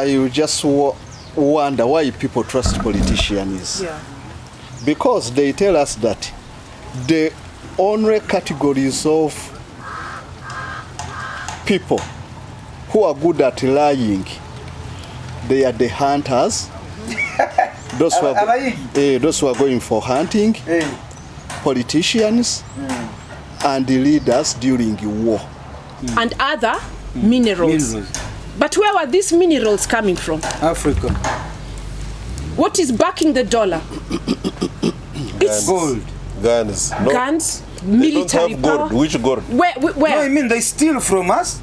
I just wonder why people trust politicians. Yeah. Because they tell us that the only categories of people who are good at lying, they are the hunters. Those who are going for hunting, politicians, and the leaders during war. And other minerals. But where were these minerals coming from? Africa. What is backing the dollar? It's Gold. Guns. No. Guns, They don't military have power. gold. Which gold? Where? No, I mean they steal from us.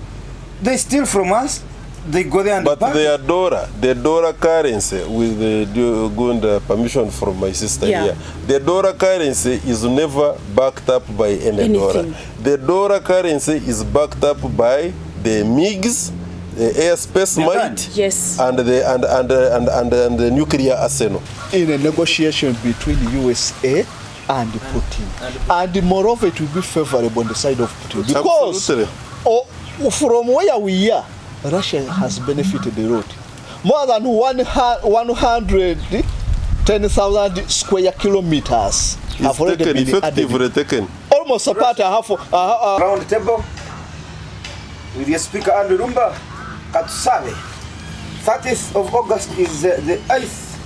They steal from us. They go there and But back. the dollar currency, with the good permission from my sister here, the dollar currency is never backed up by any dollar. The dollar currency is backed up by the MiGs, the airspace might, yes, and the nuclear arsenal. In a negotiation between USA and Putin, and moreover, it will be favorable on the side of Putin because from where we are, Russia has benefited a lot. More than 110,000 square kilometers have already been effectively taken. Almost about half Round the table with your speaker Andrew Rumba Kasozi. 30th of August is the 8th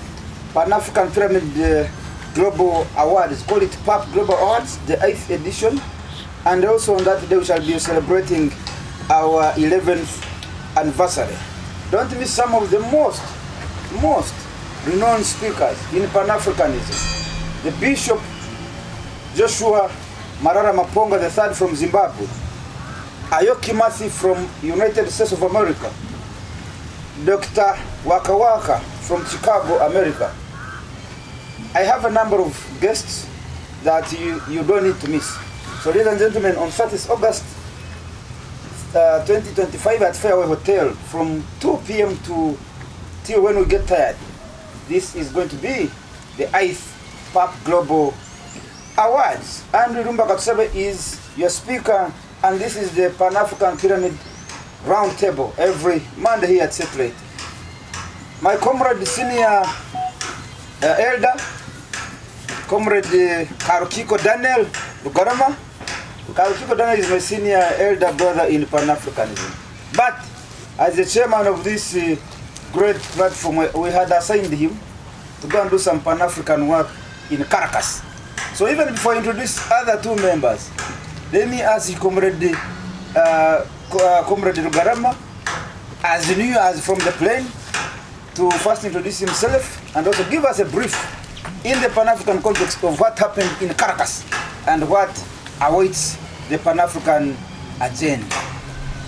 Pan-African Pyramid Global Awards. Call it PAP Global Awards, the 8th edition. And also on that day we shall be celebrating our 11th anniversary. Don't miss some of the most renowned speakers in Pan-Africanism. The Bishop Joshua Marara Maponga III from Zimbabwe, Ayoki Mathi from United States of America, Dr. Waka Waka from Chicago, America. I have a number of guests that you don't need to miss. So ladies and gentlemen, on 30th August 2025 at Fairway Hotel from 2 p.m. till when we get tired. This is going to be the 8th PAP Global Awards. Andrew Rumba Kasozi is your speaker, and this is the Pan-African Pyramid Round Table every Monday here at Satellite. My comrade, senior elder, comrade Karukiko Daniel Lugarama. Karukiko Daniel is my senior elder brother in Pan-Africanism. But as the chairman of this great platform, we had assigned him to go and do some Pan-African work in Caracas. So even before I introduce other two members, let me ask Comrade Lugarama, as new as from the plane, to first introduce himself and also give us a brief in the Pan-African context of what happened in Caracas and what awaits the Pan-African agenda.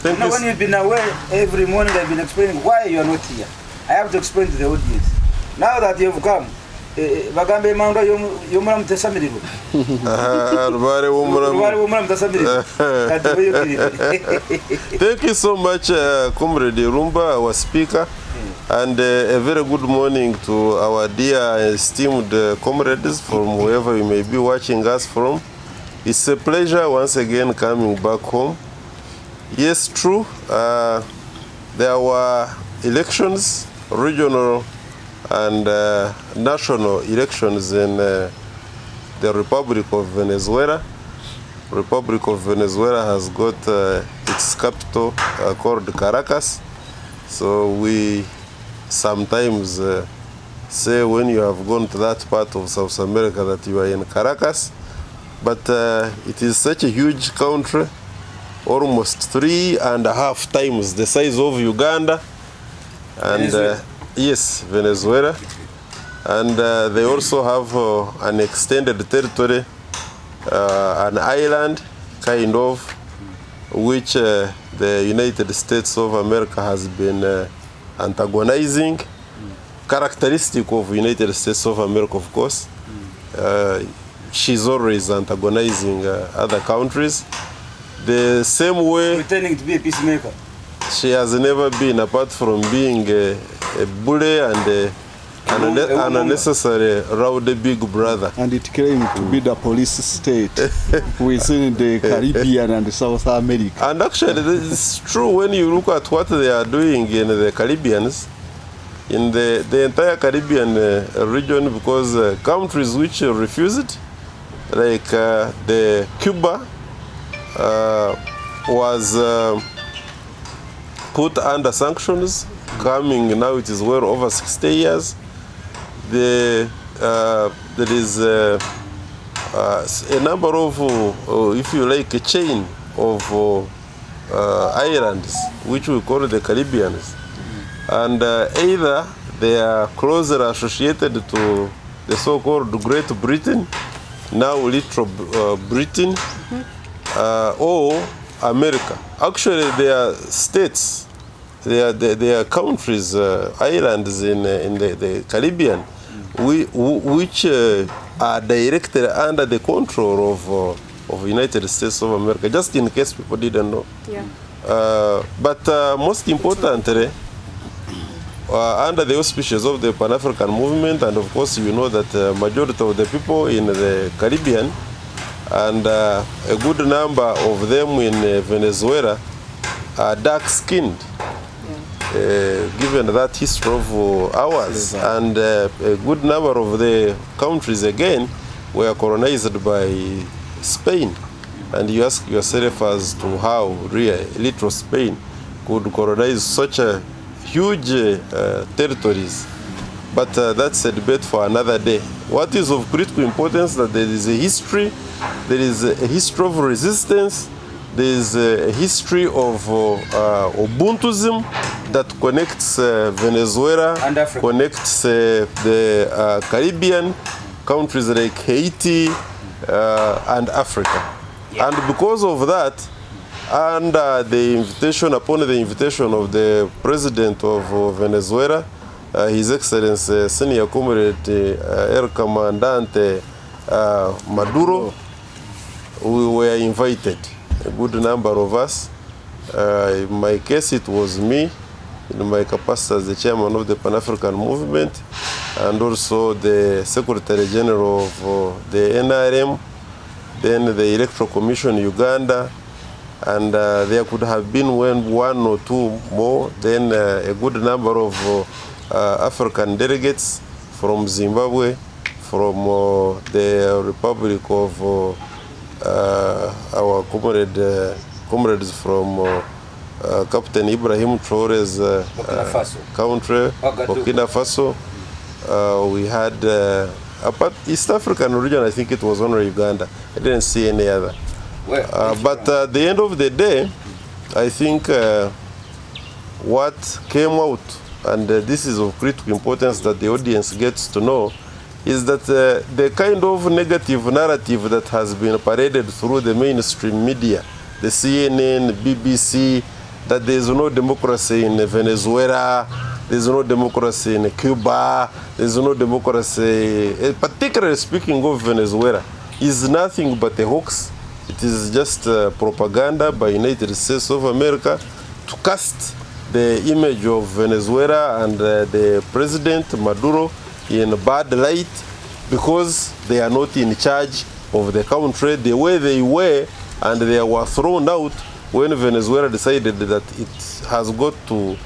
Now, when you've been away every morning, I've been explaining why you are not here. I have to explain to the audience. Now that you've come, thank you so much, Comrade Rumba, our speaker, and a very good morning to our dear esteemed comrades from wherever you may be watching us from. It's a pleasure once again coming back home. Yes, true, there were elections, regional and national elections in the Republic of Venezuela. Republic of Venezuela has got its capital called Caracas. So we sometimes say when you have gone to that part of South America that you are in Caracas. But it is such a huge country, almost 3.5 times the size of Uganda. And yes, Venezuela. And they also have an extended territory, an island, kind of, which the United States of America has been antagonizing. Characteristic of United States of America, of course. She's always antagonizing other countries. The same way... Pretending to be a peacemaker. She has never been, apart from being a bully and an unnecessary rowdy big brother. And it claimed to be the police state within the Caribbean and South America. And actually, it's true when you look at what they are doing in the Caribbeans. in the entire Caribbean region, because countries which refuse it, like the Cuba was put under sanctions, coming now it is well over 60 years. There is a number of, if you like, a chain of islands which we call the Caribbeans, and either they are closer associated to the so-called Great Britain, now Little Britain, or America. Actually, they are states, they are countries, islands in the Caribbean, which are directly under the control of United States of America, just in case people didn't know. Yeah. But most importantly, under the auspices of the Pan-African movement, and of course you know that majority of the people in the Caribbean and a good number of them in Venezuela are dark-skinned, given that history of ours. And a good number of the countries, again, were colonized by Spain. And you ask yourself as to how really little Spain could colonize such a huge territories. But that's a debate for another day. What is of critical importance that there is a history, there is a history of resistance, there is a history of Ubuntuism that connects Venezuela, And Africa. connects the Caribbean, countries like Haiti and Africa. Yeah. And because of that, and upon the invitation of the president of Venezuela, His Excellency Senior Comrade El Comandante Maduro, we were invited, a good number of us. In my case, it was me, in my capacity as the chairman of the Pan-African Movement, and also the Secretary General of the NRM, then the Electoral Commission Uganda, and there could have been one or two more, then a good number of African delegates from Zimbabwe, from the Republic of our comrades from Captain Ibrahim Traore's country, Burkina Faso. We had apart East African region, I think it was only Uganda. I didn't see any other. But at the end of the day, I think what came out, and this is of critical importance that the audience gets to know, is that the kind of negative narrative that has been paraded through the mainstream media, the CNN, BBC, that there is no democracy in Venezuela, there is no democracy in Cuba, there is no democracy, particularly speaking of Venezuela, is nothing but a hoax. It is just propaganda by United States of America to cast the image of Venezuela and the President Maduro in bad light, because they are not in charge of the country the way they were, and they were thrown out when Venezuela decided that it has got to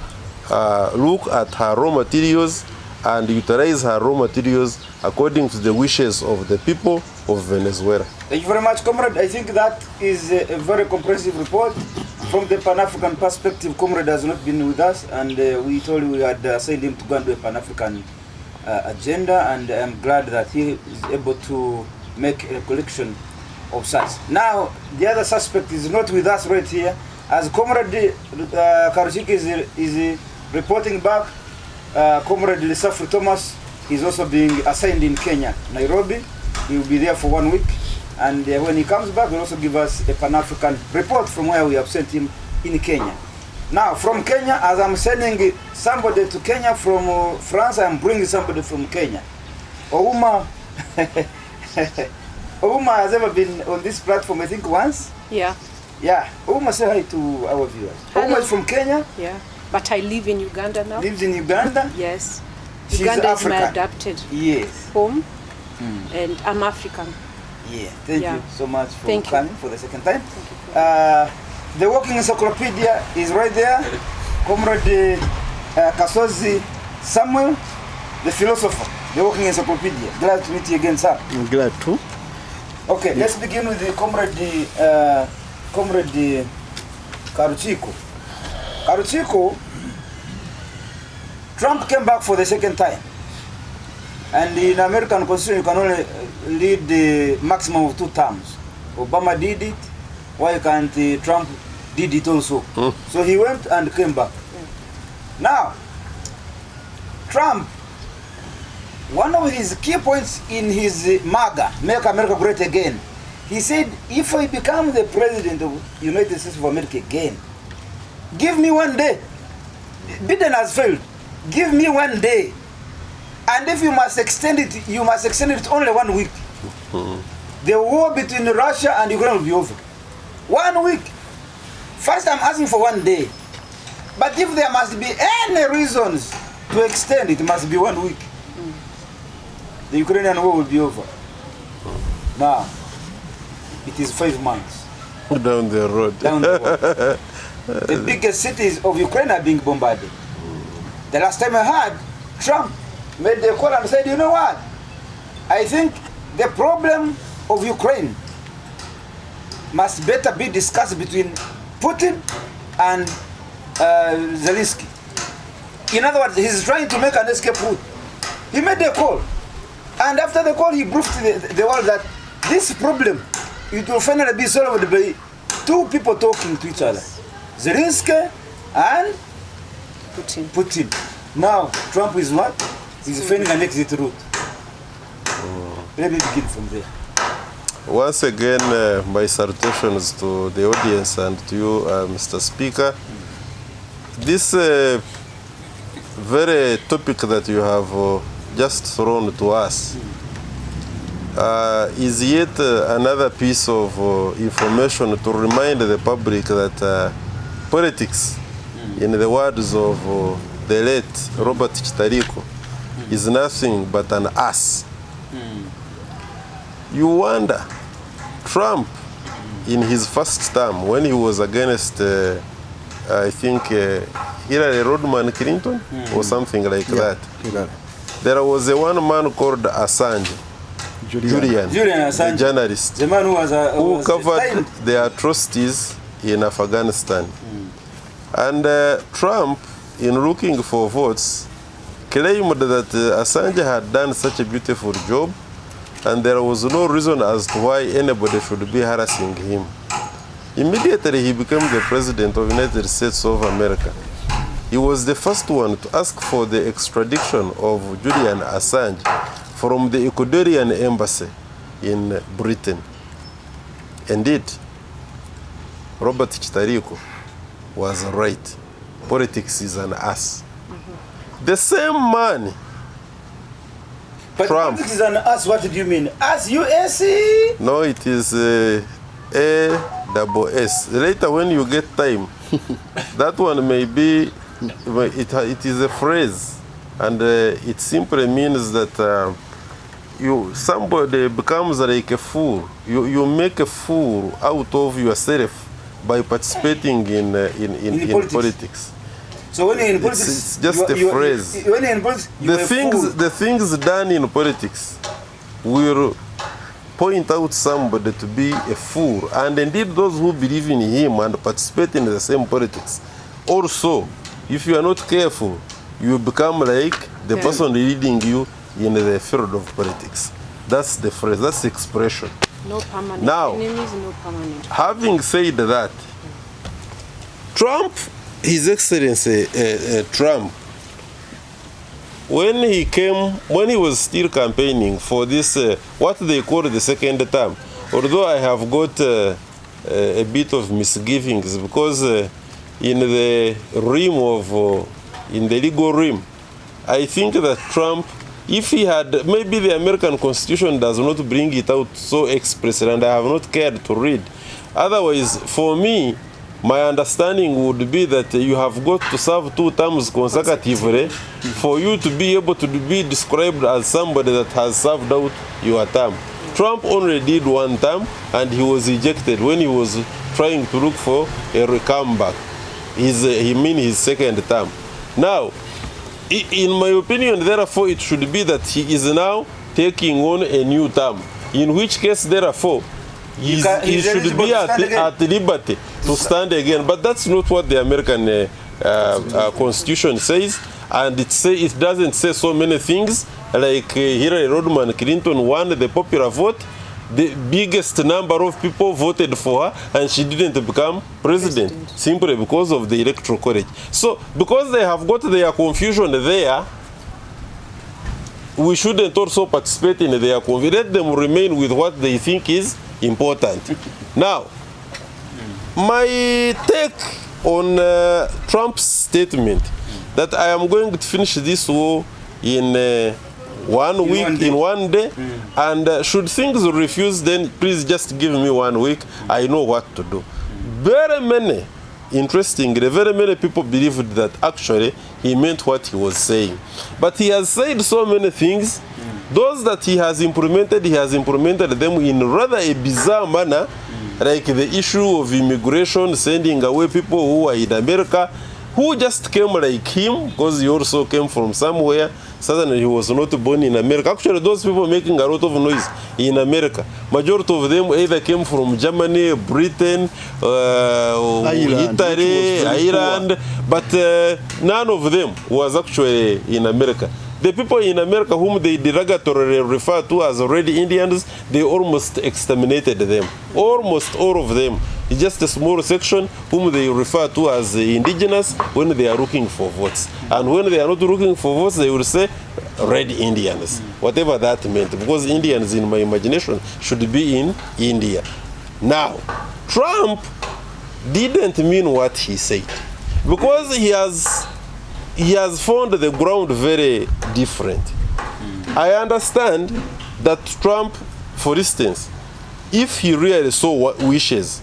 look at her raw materials and utilize her raw materials according to the wishes of the people of Venezuela. Thank you very much, comrade. I think that is a very comprehensive report. From the Pan-African perspective, comrade has not been with us, and we told you we had assigned him to go and do a Pan-African agenda, and I'm glad that he is able to make a recollection of such. Now, the other suspect is not with us right here. As Comrade Karushik is reporting back, Comrade Lisafri Thomas is also being assigned in Kenya, Nairobi. He will be there for 1 week, and when he comes back, he'll also give us a Pan-African report from where we have sent him in Kenya. Now, from Kenya, as I'm sending somebody to Kenya from France, I'm bringing somebody from Kenya. Ouma, Ouma has ever been on this platform, I think, once? Yeah. Yeah. Ouma, say hi to our viewers. Hello. Ouma is from Kenya. Yeah. But I live in Uganda now. Lives in Uganda. Yes. She's Uganda is my African. adopted Yes. home, and I'm African. Yeah. Thank Yeah. you so much for Thank you. coming for the second time. The working encyclopedia is right there. Comrade Kasozi Samuel, the philosopher, the Walking Encyclopedia. Glad to meet you again, sir. I'm glad to. Okay, let's begin with the comrade Karuchiko. Karuchiko, Trump came back for the second time. And in American Constitution, you can only lead the maximum of 2 terms. Obama did it, why can't Trump did it also? So he went and came back. Now, Trump, one of his key points in his MAGA, Make America Great Again, he said, if I become the president of the United States of America again, give me 1 day. Biden has failed. Give me 1 day. And if you must extend it, you must extend it only 1 week. The war between Russia and Ukraine will be over. 1 week. First, I'm asking for 1 day. But if there must be any reasons to extend, it must be 1 week. The Ukrainian war will be over. Now, it is 5 months. Down the road. Down the road. The biggest cities of Ukraine are being bombarded. The last time I heard, Trump made the call and said, you know what? I think the problem of Ukraine must better be discussed between Putin and Zelensky. In other words, he's trying to make an escape route. He made the call. And after the call, he proved to the world that this problem, it will finally be solved by 2 people talking to each other. Zelensky and Putin. Now, Trump is what? He's finding an exit route. Let me begin from there. Once again, my salutations to the audience and to you, Mr. Speaker. This very topic that you have just thrown to us is yet another piece of information to remind the public that politics, in the words of the late Robert Chitariko, is nothing but an ass. You wonder, Trump, in his first term, when he was against, I think, Hillary Rodham Clinton, or something like that, there was a one man called Assange, Julian Assange, the journalist, the man who covered the atrocities in Afghanistan. And Trump, in looking for votes, claimed that Assange had done such a beautiful job, and there was no reason as to why anybody should be harassing him. Immediately he became the president of the United States of America. He was the first one to ask for the extradition of Julian Assange from the Ecuadorian embassy in Britain. Indeed, Robert Chitariko was right. Politics is an ass. The same man, but Trump. Politics is an ass, what do you mean? Ass, U-S-E? No, it is A-double-S. Later when you get time, that one may be, it is a phrase, and it simply means that somebody becomes like a fool. You make a fool out of yourself by participating in politics. So when you're in politics, it's just a phrase. When you're in politics, the things done in politics will point out somebody to be a fool, and indeed those who believe in him and participate in the same politics. Also, if you are not careful, you become like the person leading you in the field of politics. That's the phrase, that's the expression. No permanent now, enemies, no permanent. Having said that, Trump, His Excellency Trump, when he was still campaigning for this, what they call the second term, although I have got a bit of misgivings, because in the realm of, in the legal realm, I think that Trump, if he had, maybe the American Constitution does not bring it out so expressly, and I have not cared to read. Otherwise, for me, my understanding would be that you have got to serve 2 terms consecutively for you to be able to be described as somebody that has served out your term. Trump only did 1 term, and he was ejected when he was trying to look for a comeback. He mean his second term. Now, in my opinion, therefore, it should be that he is now taking on a new term, in which case, therefore, he should be at liberty to stand again. But that's not what the American Constitution says, and it doesn't say so many things, like Hillary Rodham Clinton won the popular vote. The biggest number of people voted for her, and she didn't become president simply because of the electoral college. So, because they have got their confusion there, we shouldn't also participate in their confusion. Let them remain with what they think is important. Now, my take on Trump's statement that I am going to finish this war in 1 week, in 1 day, and should things refuse, then please just give me 1 week. I know what to do. Very many, interestingly, very many people believed that actually he meant what he was saying. But he has said so many things. Those that he has implemented them in rather a bizarre manner, like the issue of immigration, sending away people who are in America, who just came like him, because he also came from somewhere. Certainly he was not born in America. Actually, those people making a lot of noise in America, majority of them either came from Germany, Britain, Italy, Ireland, but none of them was actually in America. The people in America whom they derogatorily refer to as Red Indians, they almost exterminated them. Almost all of them. It's just a small section whom they refer to as indigenous when they are looking for votes. And when they are not looking for votes, they will say Red Indians, whatever that meant. Because Indians, in my imagination, should be in India. Now, Trump didn't mean what he said. Because he has found the ground very different. I understand that Trump, for instance, if he really so wishes,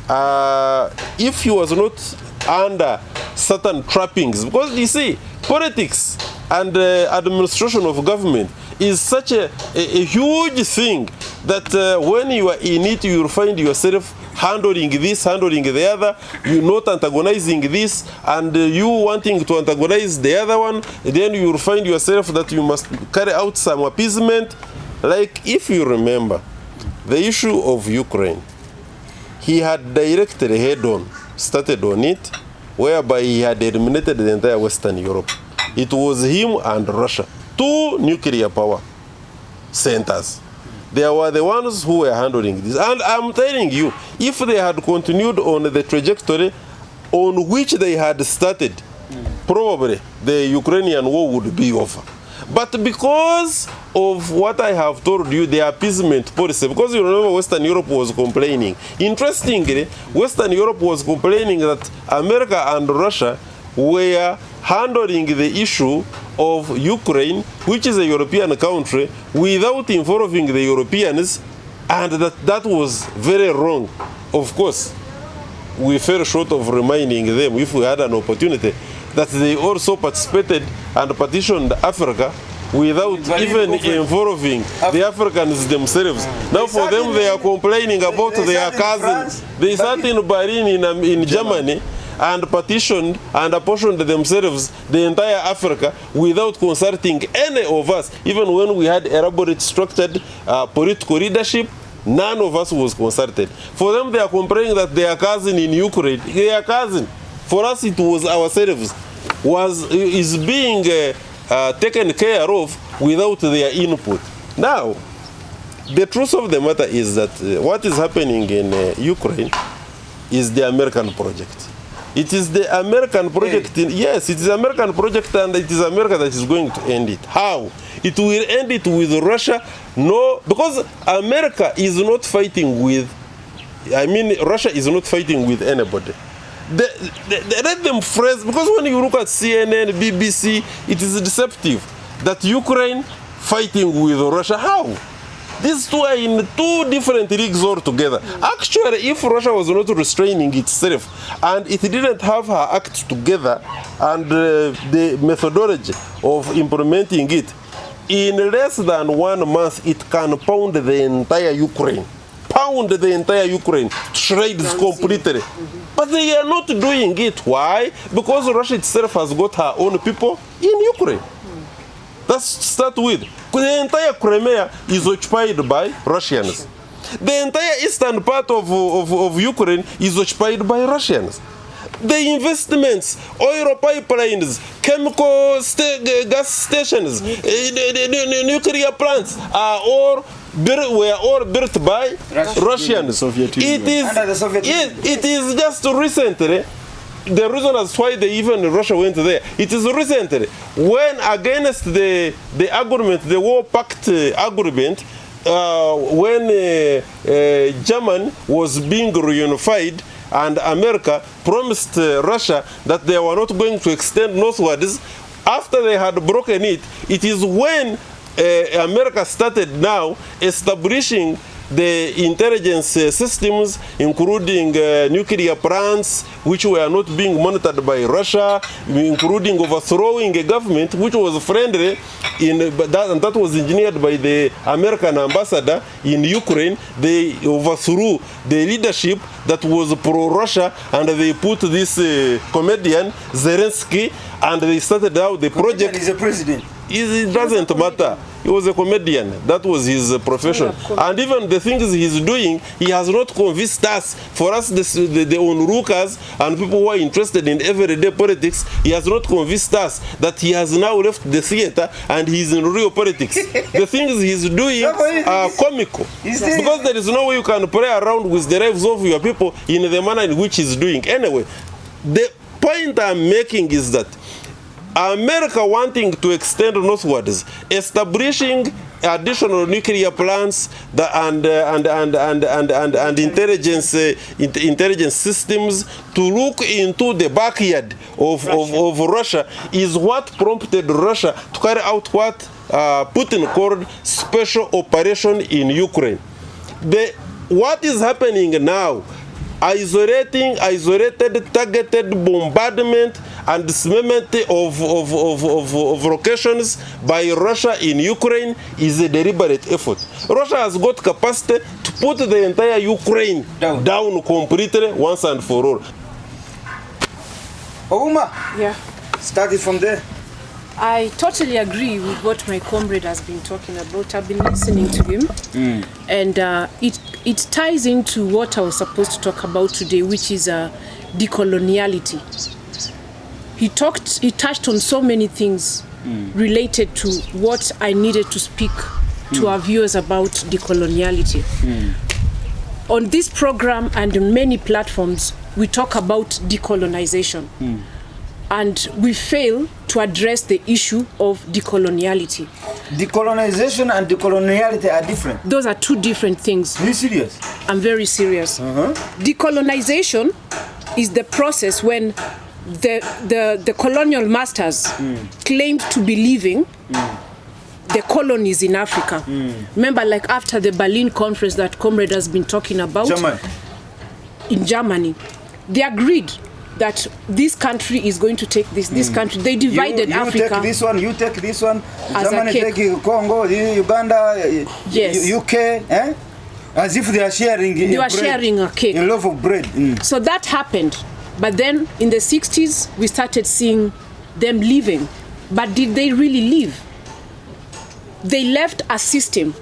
if he was not under certain trappings, because you see, politics and administration of government is such a huge thing that when you are in it, you will find yourself handling this, handling the other, you not antagonizing this, and you wanting to antagonize the other one, then you will find yourself that you must carry out some appeasement. Like, if you remember, the issue of Ukraine, he had directly head-on started on it, whereby he had eliminated the entire Western Europe. It was him and Russia, two nuclear power centers. They were the ones who were handling this. And I'm telling you, if they had continued on the trajectory on which they had started, probably the Ukrainian war would be over. But because of what I have told you, the appeasement policy, because you remember Western Europe was complaining. Interestingly, Western Europe was complaining that America and Russia were handling the issue of Ukraine, which is a European country, without involving the Europeans, and that was very wrong. Of course, we fell short of reminding them, if we had an opportunity, that they also participated and petitioned Africa without even involving the Africans themselves. Now for them, they are complaining about their cousins. They sat in Berlin in Germany and petitioned and apportioned themselves the entire Africa without consulting any of us. Even when we had elaborate structured political leadership, none of us was consulted. For them, they are complaining that their cousin in Ukraine, their cousin, for us it was ourselves, is being taken care of without their input. Now, the truth of the matter is that what is happening in Ukraine is the American project. It is the American project. Yes, it is the American project, and it is America that is going to end it. How? It will end it with Russia? No, because America is not fighting with, Russia is not fighting with anybody. Let them phrase, because when you look at CNN, BBC, it is deceptive that Ukraine fighting with Russia. How? These two are in two different leagues altogether. Actually, if Russia was not restraining itself and it didn't have her act together and the methodology of implementing it, in less than 1 month, it can pound the entire Ukraine. Pound the entire Ukraine, shreds completely. But they are not doing it. Why? Because Russia itself has got her own people in Ukraine. Let's start with. The entire Crimea is occupied by Russians. The entire eastern part of Ukraine is occupied by Russians. The investments, oil pipelines, chemical gas stations, nuclear plants were all built by Russians. It is just recently. The reason as why even Russia went there, it is recently when against the agreement, the war pact agreement, when Germany was being reunified and America promised Russia that they were not going to extend northwards. After they had broken it, it is when America started now establishing the intelligence systems, including nuclear plants, which were not being monitored by Russia, including overthrowing a government which was friendly, and that was engineered by the American ambassador in Ukraine. They overthrew the leadership that was pro-Russia, and they put this comedian, Zelensky, and they started out the project. He's a president. It doesn't matter. He was a comedian. That was his profession. And even the things he's doing, he has not convinced us. For us, the onlookers and people who are interested in everyday politics, he has not convinced us that he has now left the theater and he's in real politics. The things he's doing are comical. Because there is no way you can play around with the lives of your people in the manner in which he's doing. Anyway, the point I'm making is that America wanting to extend northwards, establishing additional nuclear plants and intelligence systems to look into the backyard of Russia is what prompted Russia to carry out what Putin called special operation in Ukraine. What is happening now? Isolated, targeted bombardment and dismemberment of locations by Russia in Ukraine is a deliberate effort. Russia has got capacity to put the entire Ukraine down completely once and for all. Ouma, Yeah. started from there. I totally agree with what my comrade has been talking about. I've been listening to him, and it ties into what I was supposed to talk about today, which is decoloniality. He touched on so many things related to what I needed to speak to our viewers about decoloniality. On this program and on many platforms, we talk about decolonization. And we fail to address the issue of decoloniality. Decolonization and decoloniality are different. Those are two different things. Are you serious? I'm very serious. Decolonization is the process when the colonial masters claimed to be leaving the colonies in Africa. Remember, like after the Berlin conference that Comrade has been talking about, in Germany, they agreed that this country is going to take this country. They divided Africa. You take this one, you take this one. As Germany take Congo, Uganda, Yes. UK, as if they are sharing. They were sharing a cake. A loaf of bread. So that happened. But then in the 60s, we started seeing them leaving. But did they really leave? They left a system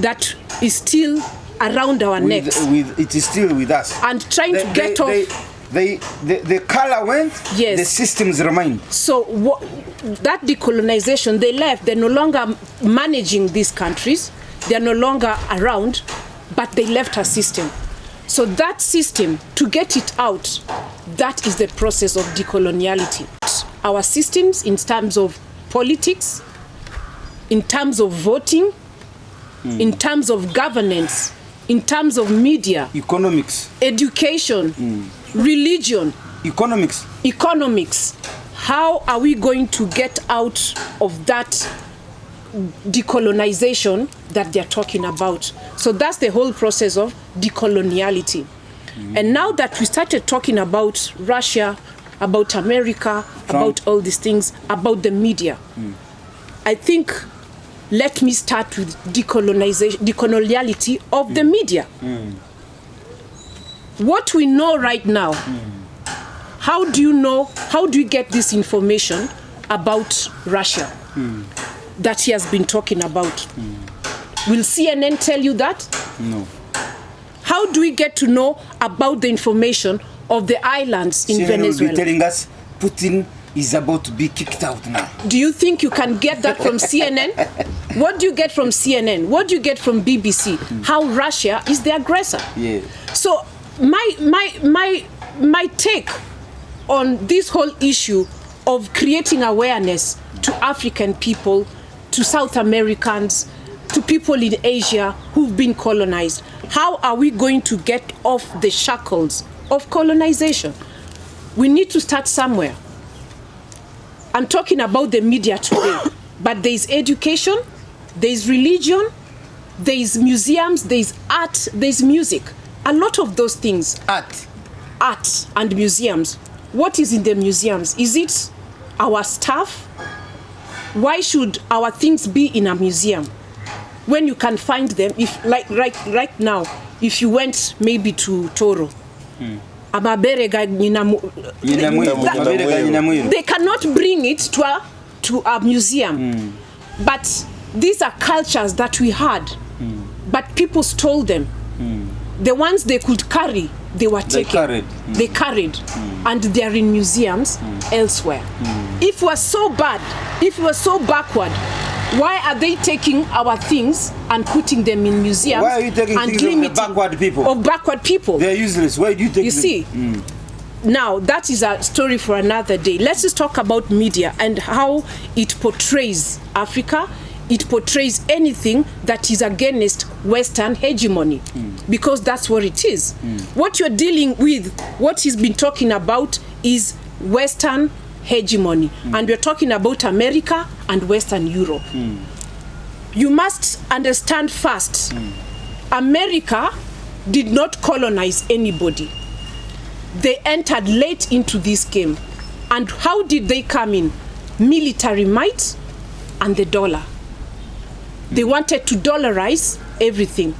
that is still around our necks. It is still with us. And trying to get off. The color went, Yes. the systems remained. So that decolonization, they left. They're no longer managing these countries. They're no longer around, but they left a system. So that system, to get it out, that is the process of decoloniality. Our systems in terms of politics, in terms of voting, in terms of governance, in terms of media, Economics, education, religion, economics. How are we going to get out of that decolonization that they're talking about? So that's the whole process of decoloniality. And now that we started talking about Russia, about America, about all these things, about the media, I think let me start with decoloniality of the media. What we know right now, how do you get this information about Russia that he has been talking about? Will CNN tell you that? No. How do we get to know about the information of the islands in Venezuela? Will be telling us Putin is about to be kicked out now. Do you think you can get that from CNN? What do you get from CNN? What do you get from BBC? How Russia is the aggressor. Yeah. So my take on this whole issue of creating awareness to African people, to South Americans, to people in Asia who've been colonized. How are we going to get off the shackles of colonization? We need to start somewhere. I'm talking about the media today, but there is education, there is religion, there is museums, there is art, there is music. A lot of those things. Art and museums. What is in the museums? Is it our stuff? Why should our things be in a museum when you can find them? If like right now, if you went maybe to Toro, they cannot bring it to a museum. But these are cultures that we had, but people stole them. The ones they could carry, they were taken. They carried, and they are in museums elsewhere. If we're so bad, if we're so backward, why are they taking our things and putting them in museums? Why are you taking and things of the backward people? Of backward people. They're useless. Why do you take You see, now that is a story for another day. Let's just talk about media and how it portrays Africa. It portrays anything that is against Western hegemony, because that's what it is. What you're dealing with, what he's been talking about, is Western hegemony. And we're talking about America and Western Europe. You must understand first, America did not colonize anybody. They entered late into this game. And how did they come in? Military might and the dollar. They wanted to dollarize everything,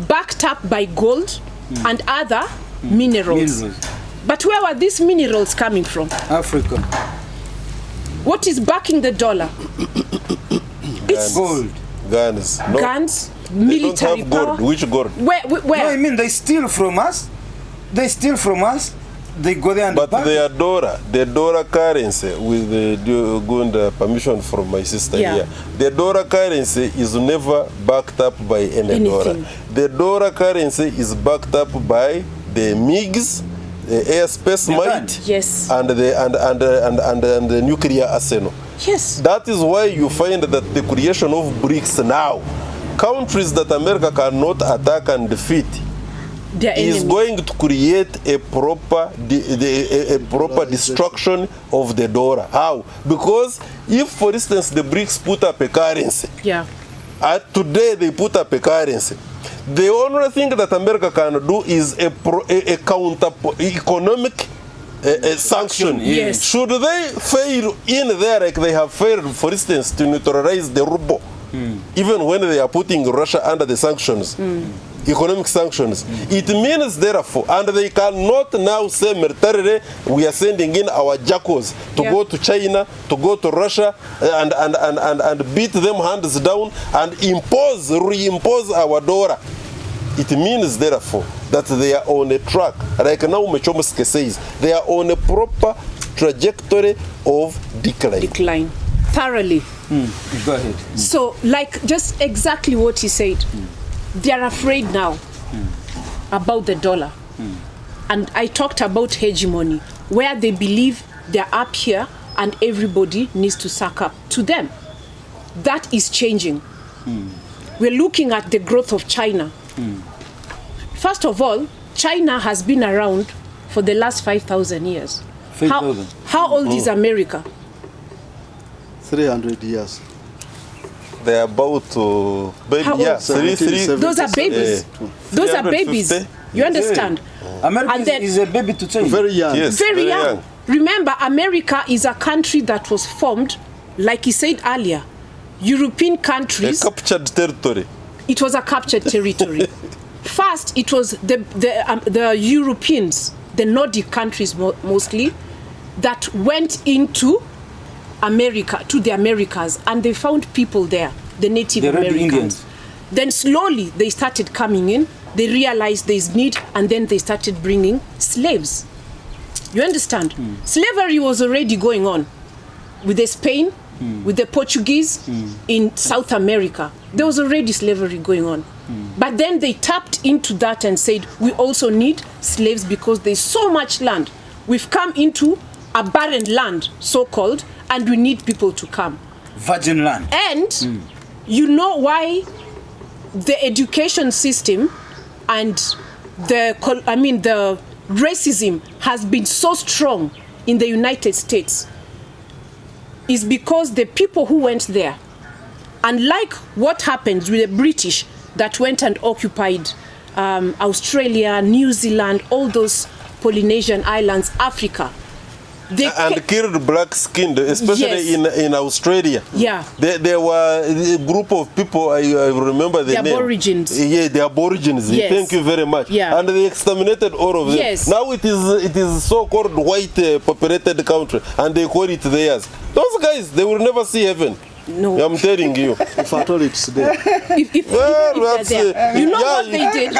backed up by gold and other minerals. But where were these minerals coming from? Africa. What is backing the dollar? It's gold. Guns. No. Guns, They military don't have gold. power. Which gold? Where? No, I mean they steal from us. They steal from us. They go there and But the dollar currency, with the good permission from my sister here, the dollar currency is never backed up by any dollar. The dollar currency is backed up by the MiGs, the airspace might, yes, and the nuclear arsenal. Yes. That is why you find that the creation of BRICS now, countries that America cannot attack and defeat, is going to create a proper destruction of the dollar. How? Because if, for instance, the BRICS put up a currency, today they put up a currency, the only thing that America can do is a counter economic sanction. Yes. Should they fail in there, like they have failed, for instance, to neutralize the ruble, even when they are putting Russia under the sanctions, economic sanctions, it means therefore, and they cannot now say militarily, we are sending in our jackals to go to China, to go to Russia, and beat them hands down and reimpose our dollar. It means therefore that they are on a track, like now Chomsky says, they are on a proper trajectory of decline. Thoroughly. Go ahead. So, like, just exactly what he said. They are afraid now about the dollar. And I talked about hegemony, where they believe they're up here and everybody needs to suck up to them. That is changing. We're looking at the growth of China. First of all, China has been around for the last 5,000 years. 5,000. How old is America? 300 years. They are about to baby. Yeah, Those are babies. Those are babies. You understand? America is a baby to China. Very young. Yes, very young. Remember, America is a country that was formed, like he said earlier, European countries. A captured territory. It was a captured territory. first, it was the Europeans, the Nordic countries mostly, that went into America, to the Americas, and they found people there, the Native Americans. Indians. Then slowly they started coming in, they realized there's need, and then they started bringing slaves. You understand? Slavery was already going on with the Spain, with the Portuguese in South America. There was already slavery going on. But then they tapped into that and said, we also need slaves because there's so much land. We've come into a barren land, so-called, and we need people to come. Virgin land. And you know why the education system and the racism has been so strong in the United States is because the people who went there, unlike what happened with the British that went and occupied Australia, New Zealand, all those Polynesian islands, Africa. And killed black-skinned, especially in Australia. Yeah. There were a group of people, I remember the name. The Aborigines. Yeah, the Aborigines. Yes. Thank you very much. Yeah. And they exterminated all of them. Yes. Now it is so-called white populated country, and they call it theirs. Those guys, they will never see heaven. No. I'm telling you. If at all it's there. If they're there. You know what they did?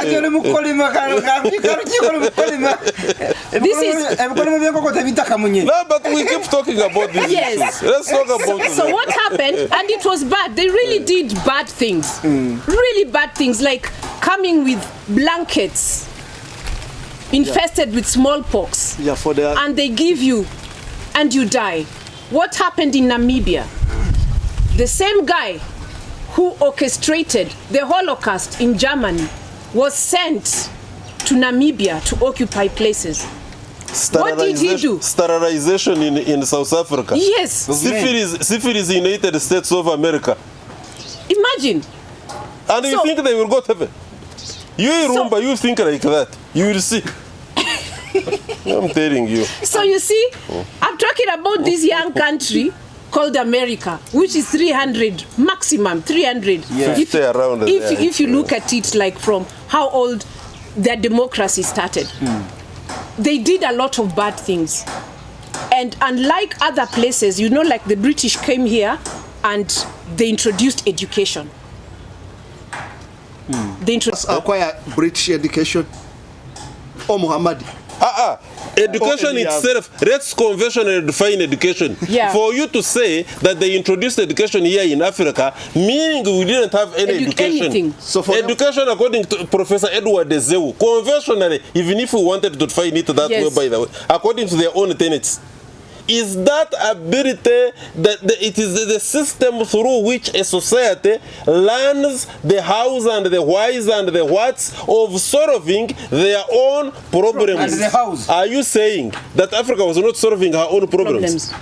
No, but we keep talking about this. Yes. Let's talk about it. So what happened, and it was bad, they really did bad things. Really bad things, like coming with blankets infested with smallpox. Yeah, for the... And they give you, and you die. What happened in Namibia? The same guy who orchestrated the Holocaust in Germany was sent to Namibia to occupy places. What did he do? Sterilization in South Africa. Yes. Syphilis in United States of America. Imagine. And you think they will go to heaven? You Rumba, you think like that. You will see. I'm telling you. So you see, I'm talking about this young country called America, which is 300, maximum 300. Yeah. If you look at it like from how old their democracy started. They did a lot of bad things. And unlike other places, you know, like the British came here and they introduced education. They acquire British education. Oh, Muhammad. Education itself, let's conventionally define education. Yeah. For you to say that they introduced education here in Africa, meaning we didn't have any education. So for education, according to Professor Edward Zeu, conventionally, even if we wanted to define it that way, by the way, according to their own tenets, is that ability that it is the system through which a society learns the hows and the whys and the whats of solving their own problems. And the hows. Are you saying that Africa was not solving her own problems?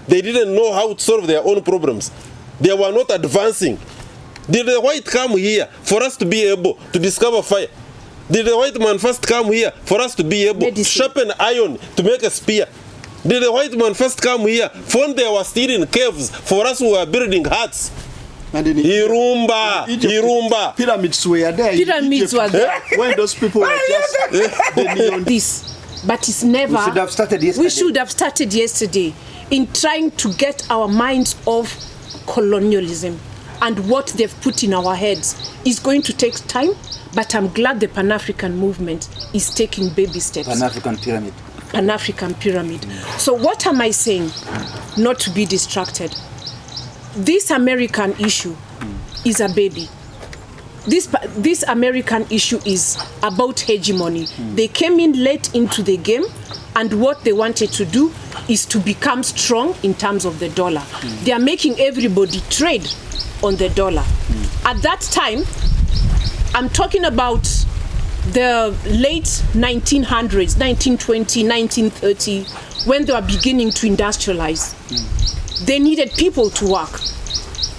They didn't know how to solve their own problems. They were not advancing. Did the white come here for us to be able to discover fire? Did the white man first come here for us to be able to sharpen iron to make a spear? Did the white man first come here when they were still in caves for us who were building huts? And in Irumba. Pyramids were there. Pyramids were there. When those people were just this, but it's never. We should have started yesterday. We should have started yesterday in trying to get our minds off colonialism and what they've put in our heads. It's going to take time, but I'm glad the Pan-African movement is taking baby steps. Pan-African pyramid. Pan-African pyramid. So what am I saying? Not to be distracted. This American issue is a baby. This American issue is about hegemony. They came in late into the game, and what they wanted to do is to become strong in terms of the dollar. They are making everybody trade on the dollar. At that time, I'm talking about the late 1900s, 1920, 1930, when they were beginning to industrialize. They needed people to work.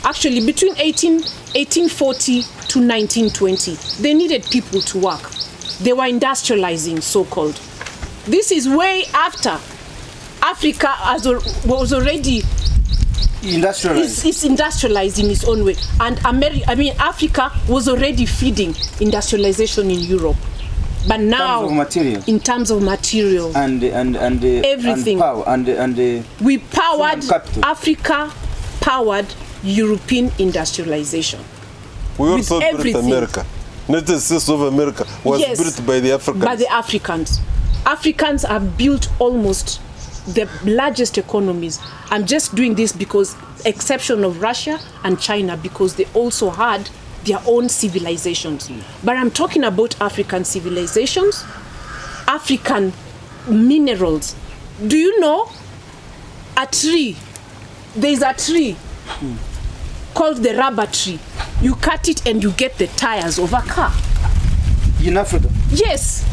Actually, between 1840 to 1920, they needed people to work. They were industrializing, so-called. This is way after Africa was already industrialized. It's industrialized in its own way. And Africa was already feeding industrialization in Europe. But now, in terms of material and everything, we powered Africa, powered European industrialization. We also built everything. America. United States of America was built by the Africans. By the Africans. Africans have built almost the largest economies. I'm just doing this because, exception of Russia and China, because they also had their own civilizations. But I'm talking about African civilizations, African minerals. Do you know a tree? There's a tree called the rubber tree. You cut it and you get the tires of a car. In Africa? Yes.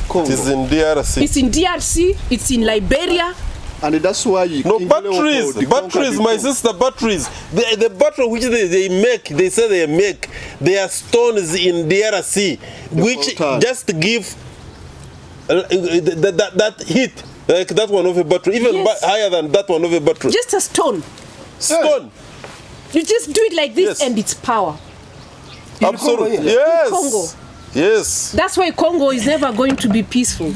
It is in DRC. It's in DRC, it's in Liberia. And that's why you batteries, my sister, batteries. The battery which they make, they are stones in DRC, which just give that heat, like that one of a battery, even higher than that one of a battery. Just a stone. Stone. You just do it like this and it's power. Absolutely. Congo, yes. Congo. Yes. That's why Congo is never going to be peaceful.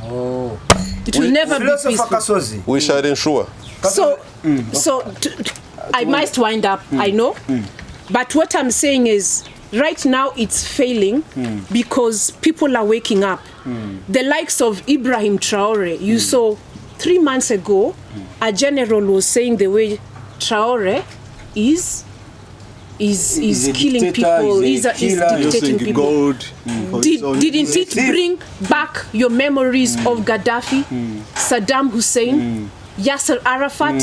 Oh. It will never be peaceful. Kasozi. We shall ensure. I must wind up, I know. But what I'm saying is, right now it's failing because people are waking up. The likes of Ibrahim Traore, you saw 3 months ago, a general was saying the way Traore is killing people, is dictating people. Didn't it bring back your memories of Gaddafi, Saddam Hussein, Yasser Arafat,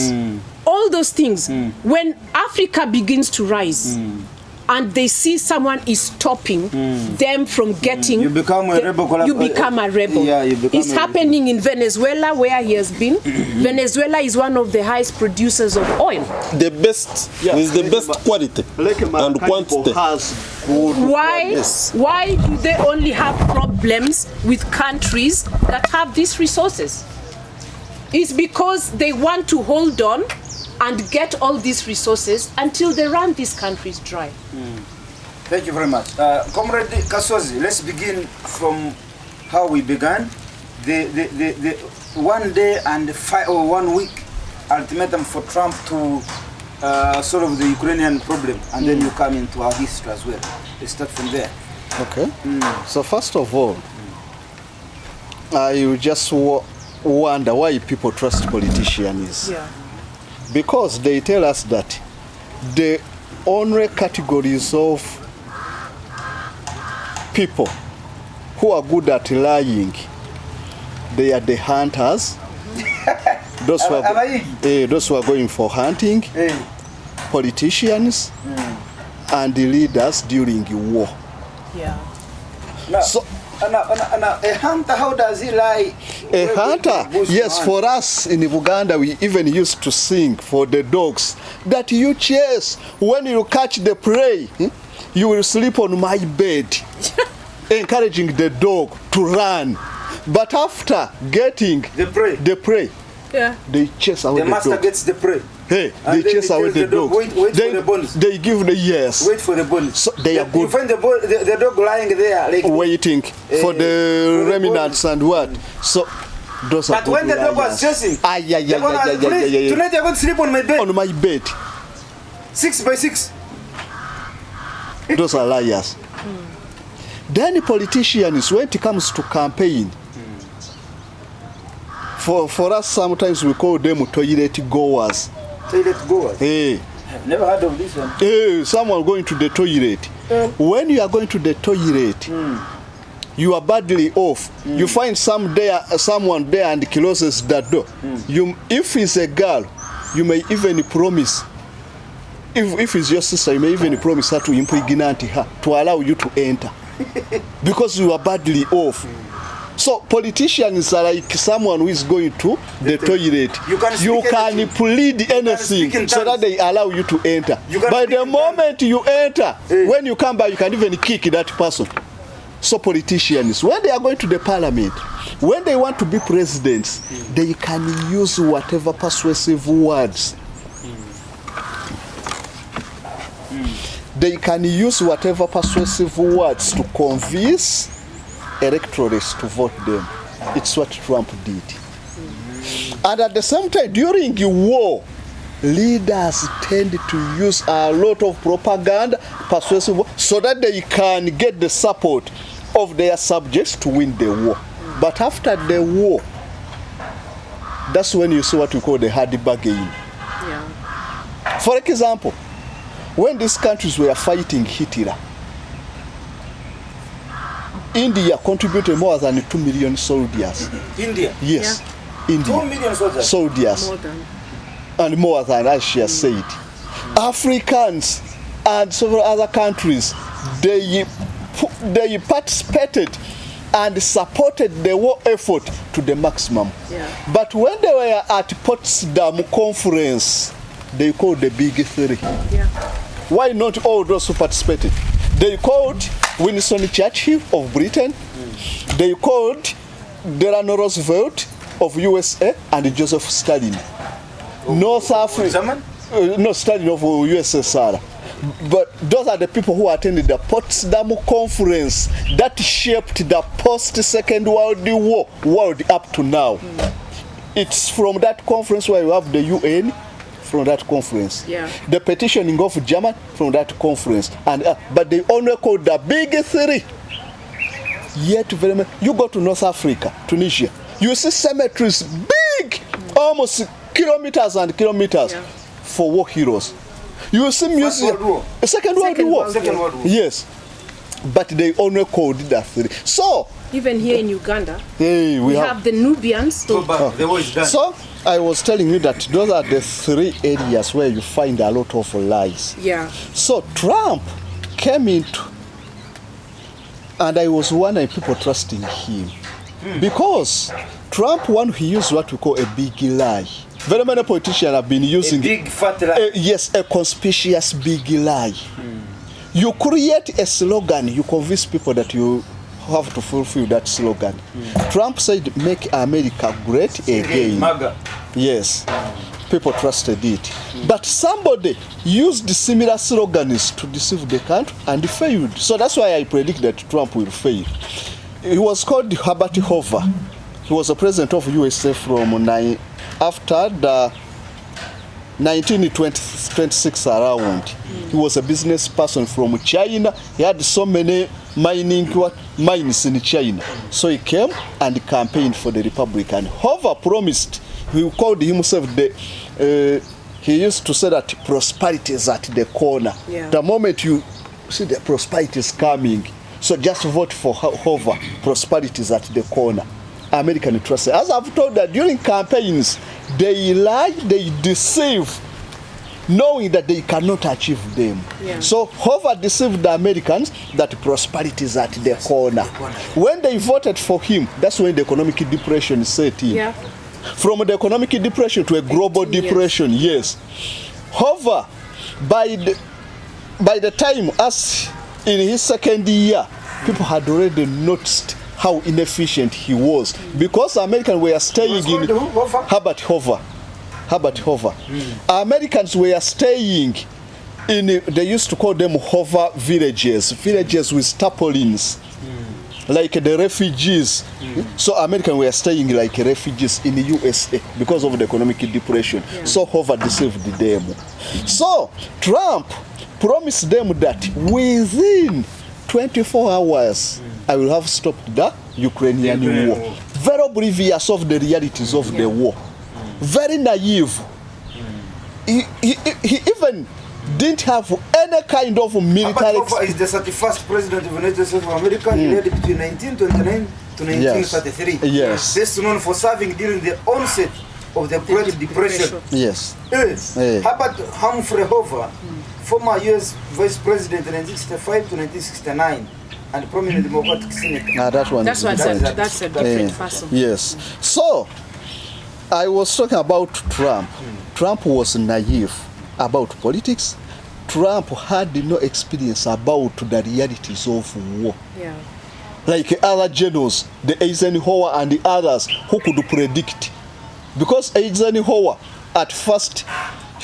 all those things? When Africa begins to rise and they see someone is stopping them from getting, you become a rebel. You become a rebel. Yeah, it's happening in Venezuela, where he has been. Venezuela is one of the highest producers of oil. The best, with the best quality and quantity. Why do they only have problems with countries that have these resources? It's because they want to hold on and get all these resources until they run these countries dry. Thank you very much. Comrade Kasozi, let's begin from how we began. The 1 day and 1 week ultimatum for Trump to solve the Ukrainian problem, and then you come into our history as well. Let's start from there. Okay. So first of all, I just wonder why people trust politicians. Because they tell us that the only categories of people who are good at lying, they are the hunters, those who are going for hunting, politicians, and the leaders during war. So, a hunter, how does he lie? A hunter, yes, for us in Uganda, we even used to sing for the dogs that you chase. When you catch the prey, you will sleep on my bed, encouraging the dog to run. But after getting the prey, they chase away the dog. The master gets the prey. Hey, they chase away the dog. Wait for the bones. They give the yes. Wait for the bones. So they are good. You find the dog lying there, like waiting for the remnants and what. So those are. But when the dog was chasing, tonight you're going to sleep on my bed. On my bed. 6 by 6. Those are liars. Then politicians, when it comes to campaign, for us sometimes we call them toilet goers. Toilet goers? Hey. I've never heard of this one. Hey, someone going to the toilet. When you are going to the toilet, you are badly off. You find someone there and closes that door. If it's a girl, you may even promise. If it's your sister, you may even promise her to impregnate her, to allow you to enter. Because you are badly off. So politicians are like someone who is going to the toilet. You can plead anything so that they allow you to enter. By the moment you enter, when you come back, you can even kick that person. So politicians, when they are going to the parliament, when they want to be presidents, they can use whatever persuasive words they can use whatever persuasive words to convince electorates to vote them. It's what Trump did. And at the same time, during the war, leaders tend to use a lot of propaganda, persuasive, so that they can get the support of their subjects to win the war. But after the war, that's when you see what we call the hard bargain. Yeah. For example, when these countries were fighting Hitler, India contributed more than 2 million soldiers. India? Yes. Yeah. India. 2 million soldiers? Soldiers. More than. And more than, as she has said. Africans and several other countries, they participated and supported the war effort to the maximum. Yeah. But when they were at Potsdam conference, they called the big three. Yeah. Why not all those who participated? They called Winston Churchill of Britain. They called Delano Roosevelt of USA and Joseph Stalin. North Africa. No, Stalin of USSR. But those are the people who attended the Potsdam conference that shaped the post-Second World War world up to now. It's from that conference where you have the UN, from that conference. Yeah. The petitioning of Germany from that conference. And but they only called the big three. Yet very much. You go to North Africa, Tunisia, you see cemeteries big, almost kilometers and kilometers, yeah, for war heroes. You see music. Second World War. Yes. But they only called that three. So even here in Uganda, hey, we have the Nubians. The war is done. So I was telling you that those are the three areas where you find a lot of lies. Yeah. So Trump came into, and I was wondering people trusting him. Because Trump, he used what we call a big lie. Very many politicians have been using a big fat lie. Yes, a conspicuous big lie. You create a slogan, you convince people that you have to fulfill that slogan. Trump said, "Make America great again." MAGA. Yes, people trusted it. But somebody used similar slogans to deceive the country and failed. So that's why I predict that Trump will fail. He was called Herbert Hoover. He was the president of USA from after the 1926 around. He was a business person from China. He had so many mines in China. So he came and campaigned for the Republican. Hoover promised, he called himself he used to say that prosperity is at the corner. Yeah. The moment you see the prosperity is coming, so just vote for Hoover. Prosperity is at the corner. American trust. As I've told that during campaigns, they lie, they deceive, knowing that they cannot achieve them. Yeah. So Hoover deceived the Americans that prosperity is at the corner. When they voted for him, that's when the economic depression set in. Yeah. From the economic depression to a global depression, yes. Hoover, by the time, as in his second year, people had already noticed how inefficient he was, because Americans were staying in Herbert Hoover. Americans were staying in, they used to call them Hoover villages with tarpaulins, like the refugees. So Americans were staying like refugees in the USA because of the economic depression. Yeah. So Hoover deceived them. So Trump promised them that within 24 hours, I will have stopped the Ukrainian war. Very oblivious of the realities of the war. Very naive. He even didn't have any kind of military. Hoover is the 31st president of the United States of America. He led between 1929 to 1933. Yes. Best known for serving during the onset of the Great Depression. Yes. Herbert Humphrey Hoover, former U.S. Vice President 1965 to 1969, and prominent Democratic senator. That's a different person. Yes. So, I was talking about Trump. Trump was naive about politics. Trump had no experience about the realities of war. Yeah. Like other generals, the Eisenhower and the others who could predict. Because Eisenhower, at first,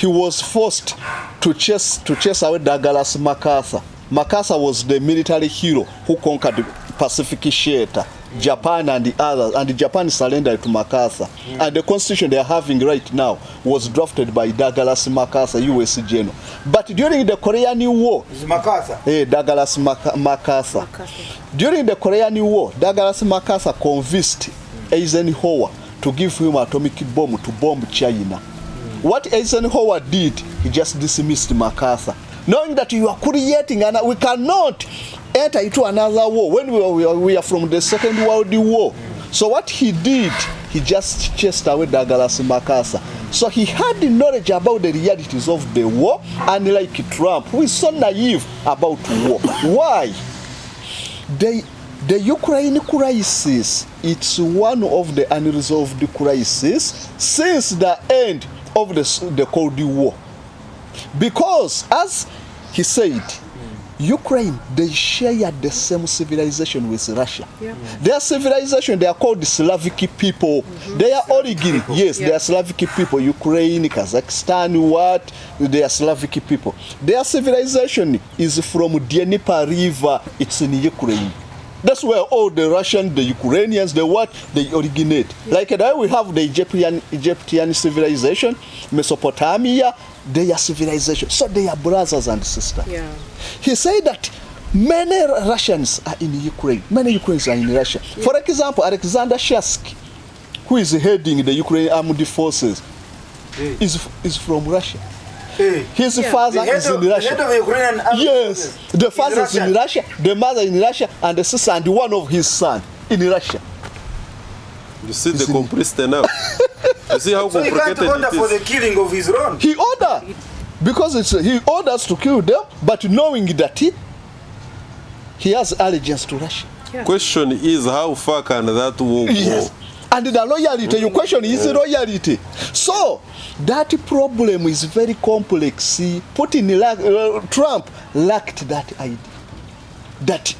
he was forced to chase away Douglas MacArthur. MacArthur was the military hero who conquered the Pacific theater, Japan and the others, and Japan surrendered to MacArthur. And the constitution they are having right now was drafted by Douglas MacArthur, U.S. general. But during the Korean War, Douglas MacArthur. During the Korean War, Douglas MacArthur convinced Eisenhower to give him an atomic bomb to bomb China. What Eisenhower did, he just dismissed MacArthur, knowing that you are creating, and we cannot enter into another war when we are from the Second World War. So what he did, he just chased away Douglas MacArthur. So he had the knowledge about the realities of the war, and like Trump, who is so naive about war. Why? The Ukraine crisis, it's one of the unresolved crises since the end of the Cold War. Because, as he said, Ukraine, they share the same civilization with Russia. Yeah. Their civilization, they are called Slavic people. They are origin, yes, they are Slavic people. Ukraine, Kazakhstan, they are Slavic people. Their civilization is from Dnieper River. It's in Ukraine. That's where all the Russian, the Ukrainians, they originate. Yeah. Like that, we have the Egyptian civilization, Mesopotamia, their civilization. So they are brothers and sisters. Yeah. He said that many Russians are in Ukraine. Many Ukrainians are in Russia. Yeah. For example, Alexander Shersky, who is heading the Ukrainian armed forces, is from Russia. His father is in Russia. Yes, the father is in Russia, the mother in Russia, and the sister and one of his son in Russia. You see the complicity now. You see how complicated he can't order for the killing of his own. He ordered, because he orders to kill them, but knowing that he has allegiance to Russia. Yeah. Question is, how far can that war go? Yes. And the loyalty, your question is loyalty. So, that problem is very complex. Trump lacked that idea. That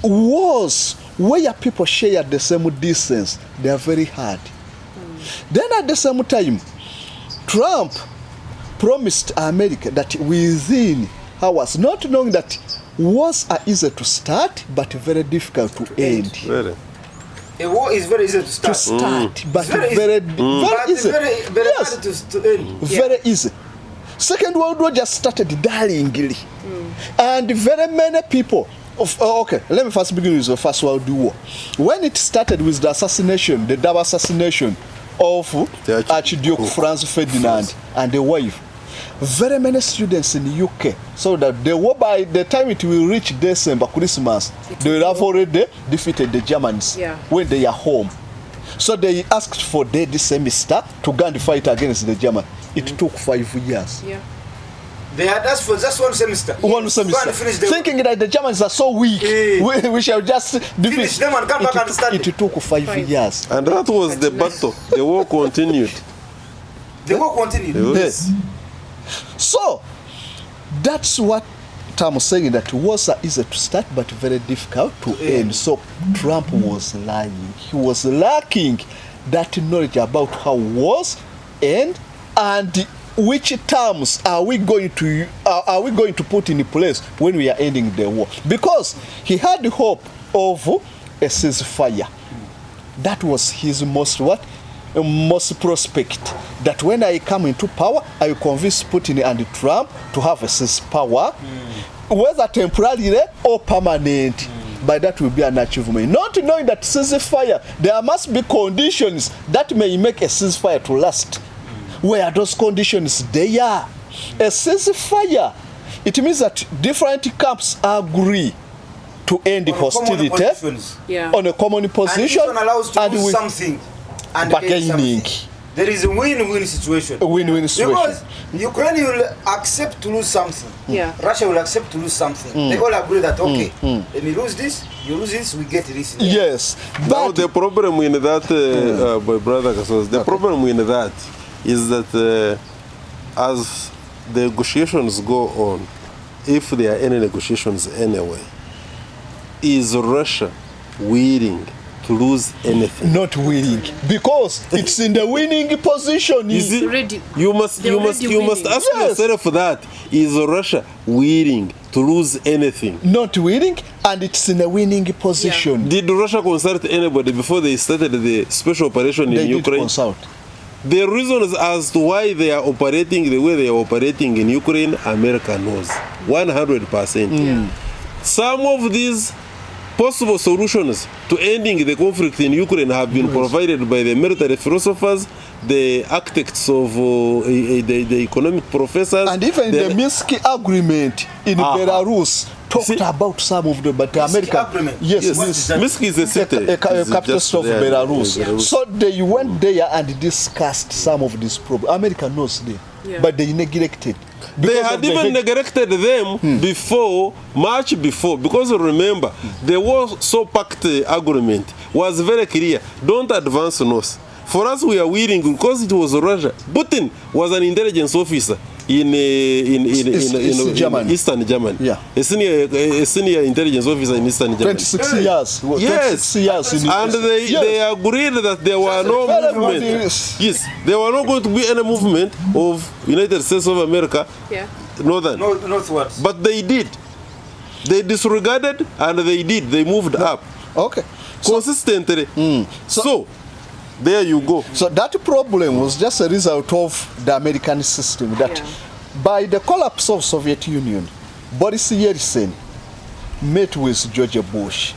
wars where people share the same distance, they are very hard. Then at the same time, Trump promised America that within hours, not knowing that wars are easy to start, but very difficult to end. Really? A war is very easy to start. But very easy. Hard to end. Very easy. Second World War just started darlingly. And very many people, okay, let me first begin with the First World War. When it started with the assassination, the double assassination of Archduke Franz Ferdinand and the wife, very many students in the UK, so that the war, by the time it will reach December, Christmas, they will have already defeated the Germans when they are home. So they asked for this semester to go and fight against the Germans. It took 5 years. Yeah. They had asked for just one semester. One semester. Thinking that the Germans are so weak, we shall just finish them and come back and start. It took 5 years. And that was the battle. The war continued. The war continued. Yes. So, that's what Tom was saying, that wars are easy to start but very difficult to end. So, Trump was lying. He was lacking that knowledge about how wars end and which terms are we going to put in place when we are ending the war. Because he had the hope of a ceasefire. That was his most prospect, that when I come into power, I will convince Putin and Trump to have a ceasefire, whether temporary or permanent. By that will be an achievement. Not knowing that ceasefire, there must be conditions that may make a ceasefire to last. Where are those conditions? They are. A ceasefire, it means that different camps agree to end the hostility on a common position, and allows to do something. And bargaining. There is a win-win situation. A win-win situation. Because Ukraine will accept to lose something. Russia will accept to lose something. They all agree that, okay, let me lose this, you lose this, we get this. Yes. Now the problem in that, my brother Kasozi, the problem in that is that as the negotiations go on, if there are any negotiations anyway, is Russia willing to lose anything. Not willing, because it's in the winning position. You see, Already. you must ask Yes. yourself that, is Russia willing to lose anything? Not willing, and it's in a winning position. Did Russia consult anybody before they started the special operation They in did Ukraine? consult. The reasons as to why they are operating the way they are operating in Ukraine, America knows 100%. Some of these possible solutions to ending the conflict in Ukraine have been provided by the military philosophers, the architects of the economic professors, And even the Minsk agreement in Belarus talked about some of them, but America, agreement? yes, Minsk is a city. capital Just of there, Belarus. Belarus. So they went there and discussed some of these problems. America knows them, but they neglected. They Because had of the even neglected them before, much before, because remember, the Warsaw Pact agreement was very clear. Don't advance north. For us, we are willing, because it was Russia. Putin was an intelligence officer in Germany. Eastern Germany. Yeah. A senior intelligence officer in Eastern Germany. 26 years. Well, Yes, 26 years in and they agreed that there were no Everybody movement. is- Yes, there were not going to be any movement of United States of America, Yeah. northern. Northwards. But they did. They disregarded and they did. They moved up Okay. consistently. So, there you go. So that problem was just a result of the American system that by the collapse of Soviet Union, Boris Yeltsin met with George Bush.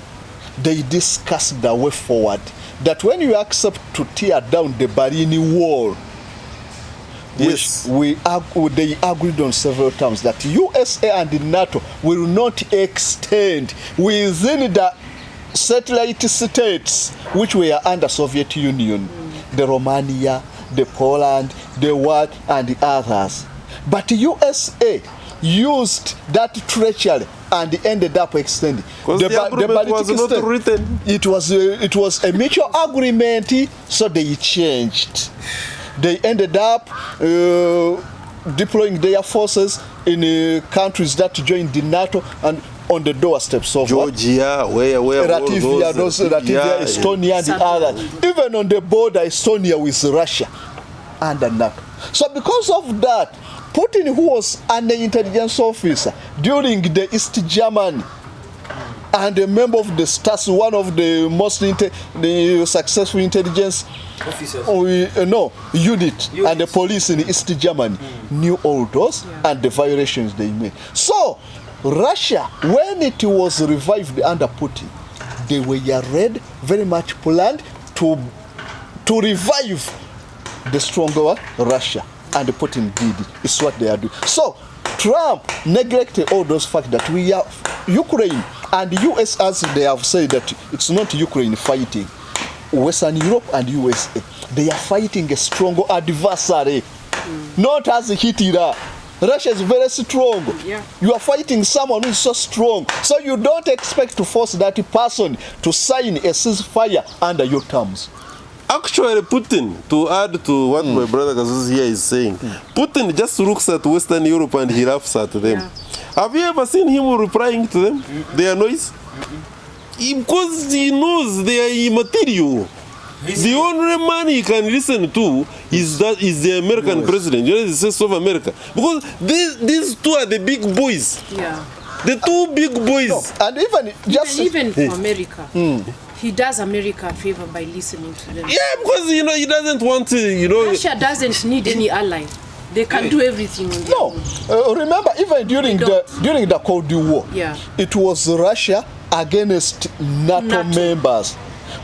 They discussed the way forward, that when you accept to tear down the Berlin Wall, Yes. they agreed on several terms that USA and NATO will not extend within the satellite states which were under Soviet Union, the Romania, the Poland, the what, and the others. But USA used that treachery and ended up extending. Because the agreement was Baltic not state, written. It was a mutual agreement, so they changed. They ended up deploying their forces in countries that joined the NATO and on the doorsteps of Georgia, where Latvia, Latvia, Estonia, and the others. Even on the border, Estonia with Russia under NATO. So because of that, Putin, who was an intelligence officer during the East Germany and a member of the Stasi, one of the most the successful intelligence Officers. unit and the police in East Germany, knew all those and the violations they made. So Russia, when it was revived under Putin, they were very much planned to revive the stronger Russia, and Putin did it. It's what they are doing. So Trump neglected all those facts that we are Ukraine and the US, as they have said that it's not Ukraine fighting. Western Europe and USA, they are fighting a stronger adversary, not as Hitler. Russia is very strong. You are fighting someone who is so strong. So you don't expect to force that person to sign a ceasefire under your terms. Actually, Putin, to add to what my brother Kasozi here is saying, Putin just looks at Western Europe and he laughs at them. Have you ever seen him replying to them? Their noise? Because he knows they are immaterial. The only man he can listen to is the American president, United States of America. Because these two are the big boys. The two big boys. No, and even for America, he does America a favor by listening to them. Yeah, because he doesn't want to, Russia doesn't need any ally. They can do everything on their own. Remember, even during the Cold War, it was Russia against NATO members.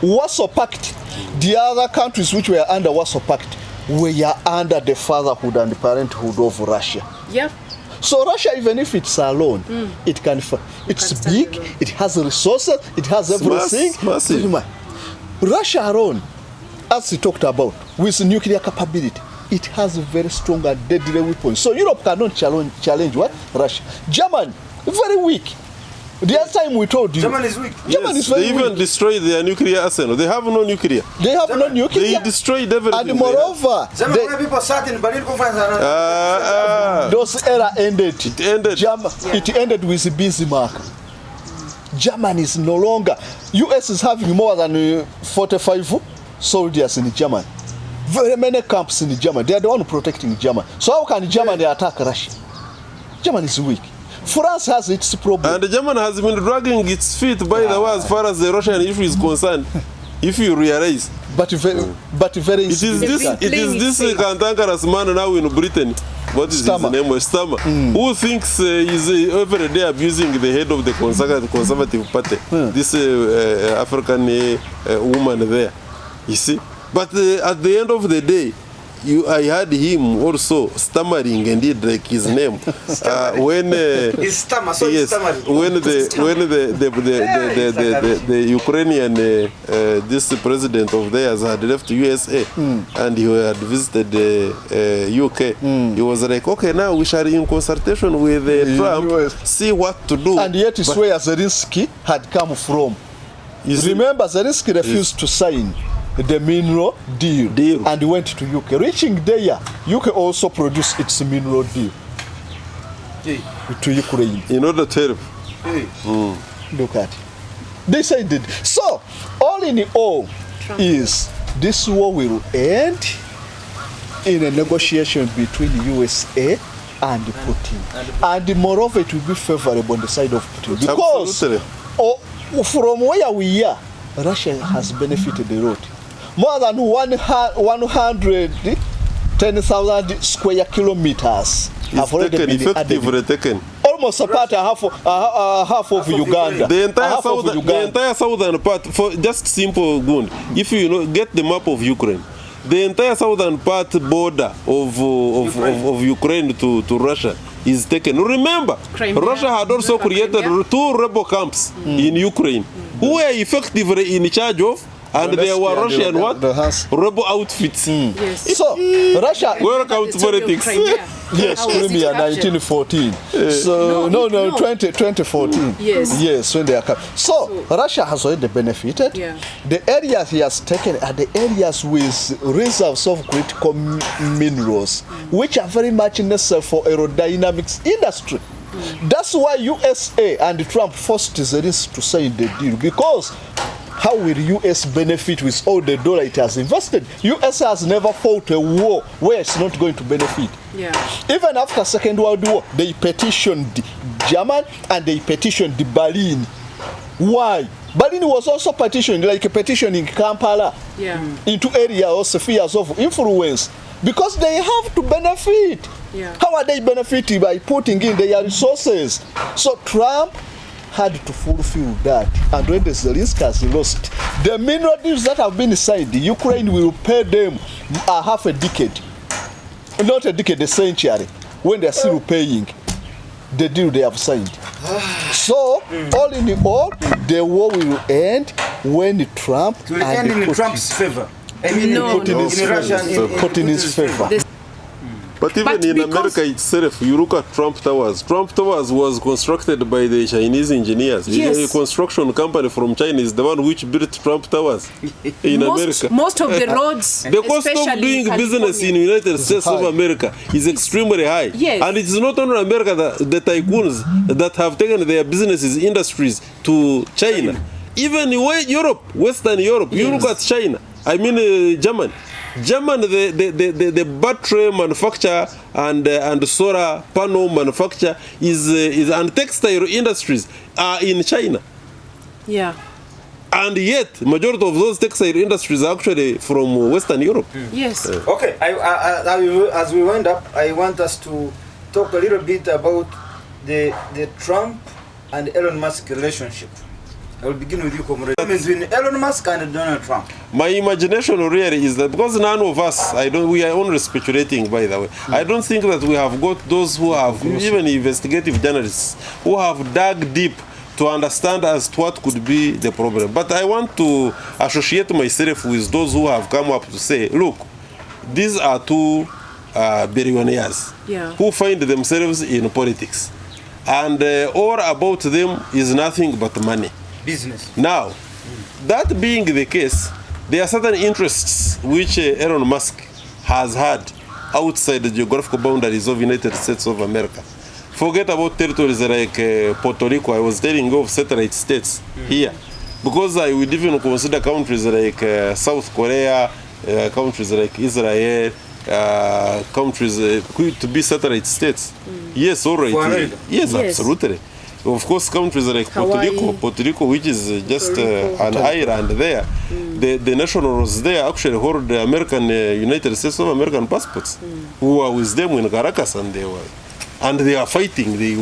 Warsaw Pact, the other countries which were under Warsaw Pact were under the fatherhood and the parenthood of Russia. So Russia, even if it's alone, it can. It's big. It has resources. It has everything. Massive. Russia alone, as we talked about, with nuclear capability, it has very strong and deadly weapons. So Europe cannot challenge what? Russia. Germany, very weak. The other time we told you, Germany is weak. Germany is very weak. They even destroyed their nuclear arsenal. They have no nuclear. They have no nuclear. They destroyed everything. And moreover, people sat in Berlin conference. Those era ended. It ended. It ended with Bismarck. Germany is no longer. US is having more than 45 soldiers in Germany. Very many camps in Germany. They are the one protecting Germany. So how can Germany attack Russia? Germany is weak. France has its problem. And Germany has been dragging its feet, by the way, as far as the Russian issue is concerned. If you realize. But very it is this cantankerous man now in Britain. What is Stammer. his name? Stammer. Who thinks he's every day abusing the head of the Conservative Party. This African woman there. You see? But at the end of the day, I heard him also stammering indeed like his name when He's stammer, so yes, he's stammering. when the Ukrainian this president of theirs had left USA and he had visited UK, he was like, okay, now we shall in consultation with Trump US. see what to do. And yet it's where Zelensky had come from. Remember, Zelensky refused to sign the mineral deal and went to UK. Reaching there, UK also produced its mineral deal to Ukraine. In order to help. Look at it. They said it. So, all in all, Trump. is this war will end in a negotiation between USA and Putin. And moreover, it will be favorable on the side of Putin. Because from where we are, Russia has benefited a lot. More than 110,000 square kilometers have already been added. Taken. Almost about half of Uganda. The entire southern part, for just simple good. If you get the map of Ukraine, the entire southern part border of Ukraine to Russia is taken. Remember, Crimea. Russia had also created Crimea. 2 rebel camps in Ukraine who were effectively in charge of, and there were Russian rebel outfits. Yes. So, Russia... Welcome to politics. Yes, Crimea, 1914. So, no, 2014. Yes, when they are coming. So, Russia has already benefited. Yeah. The areas he has taken are the areas with reserves of critical minerals, which are very much necessary for aerodynamics industry. That's why USA and Trump forced Zelensky to sign the deal, because how will US benefit with all the dollar it has invested? US has never fought a war where it's not going to benefit. Yeah. Even after Second World War, they petitioned Germany and they petitioned Berlin. Why? Berlin was also petitioned, like a petition in Kampala, into areas or spheres of influence, because they have to benefit. Yeah. How are they benefiting? By putting in their resources. So Trump had to fulfill that, and when the Zelensky has lost, the mineral deals that have been signed, Ukraine will pay them half a decade, not a decade, a century, when they are still paying the deal they have signed. So, all in all, the war will end when Trump It will end in Trump's favor. I mean, Putin is favor. But even in America itself, you look at Trump Towers. Trump Towers was constructed by the Chinese engineers. Yes. A construction company from China is the one which built Trump Towers in America. Most of the roads, the cost of doing business in the United States of America is extremely high. Yes. And it is not only America, the tycoons that have taken their businesses, industries to China. Even Europe, Western Europe, you look at China. I mean Germany. The battery manufacture and solar panel manufacture and textile industries are in China. Yeah. And yet, majority of those textile industries are actually from Western Europe. Yes. Okay, as we wind up, I want us to talk a little bit about the Trump and Elon Musk relationship. I will begin with you, comrade. Between Elon Musk and Donald Trump. My imagination really is that, because none of us, we are only speculating, by the way. I don't think that we have got those who have, even investigative journalists, who have dug deep to understand as to what could be the problem. But I want to associate myself with those who have come up to say, look, these are 2 billionaires who find themselves in politics. And all about them is nothing but money. Business. Now, that being the case, there are certain interests which Elon Musk has had outside the geographical boundaries of the United States of America. Forget about territories like Puerto Rico. I was telling you of satellite states here. Because I would even consider countries like South Korea, countries like Israel, countries to be satellite states. Yes, all right. Yes, absolutely. Of course, countries like Puerto Rico, which is just an island there, the nationals there actually hold the American United States of American passports, who are with them in Caracas, and they are fighting. They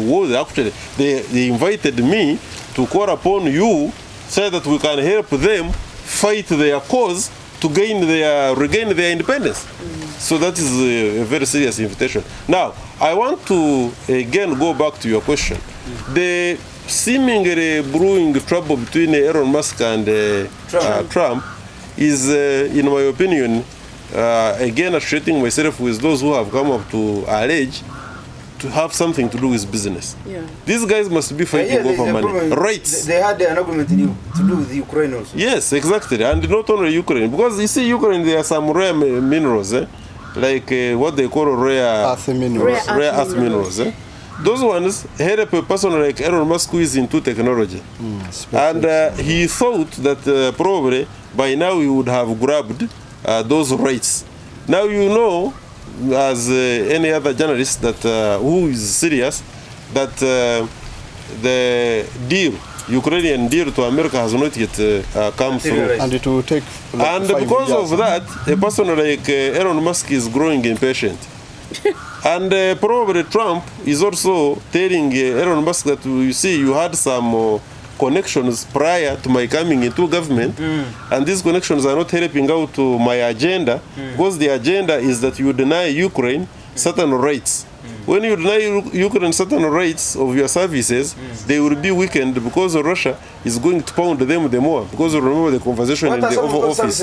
invited me to call upon you, so that we can help them fight their cause to regain their independence. So that is a very serious invitation. Now, I want to again go back to your question. The seemingly brewing trouble between Elon Musk and Trump is, in my opinion, again associating myself with those who have come up to allege to have something to do with business. Yeah. These guys must be fighting over money. Rights. They had an agreement to do with Ukraine also. Yes, exactly. And not only Ukraine. Because you see, Ukraine, there are some rare minerals, like what they call rare earth minerals. Those ones help a person like Elon Musk who is into technology. And he thought that probably by now he would have grabbed those rights. Now you know, as any other journalist that who is serious, that the deal, Ukrainian deal to America has not yet come through. And it will take like and because years. Of that, a person like Elon Musk is growing impatient. And probably Trump is also telling Elon Musk that, you see, you had some connections prior to my coming into government, and these connections are not helping out to my agenda, because the agenda is that you deny Ukraine certain rights. When you deny Ukraine certain rights of your services, they will be weakened because Russia is going to pound them the more. Because remember the conversation in the Oval Office.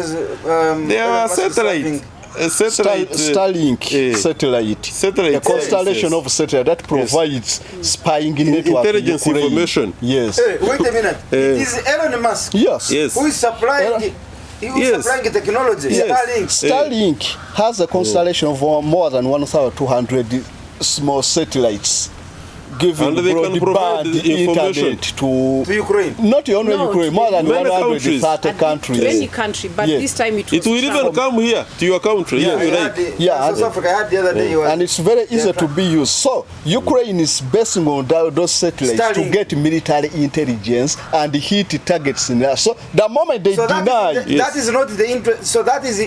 They are satellite. Starlink satellite, a constellation of satellite that provides spying network intelligence information. Yes. Hey, wait a minute. It is Elon Musk who is supplying supplying technology. Yes. Starlink has a constellation of more than 1,200 small satellites, giving broadband internet to Ukraine. Not only Ukraine, more than 130 countries. Many countries, but this time it will even come here to your country. South Africa had the other day. And it's very easy to be used. So Ukraine is basing on those satellites to get military intelligence and hit targets in there. So the moment they deny, that is not the interest. So that is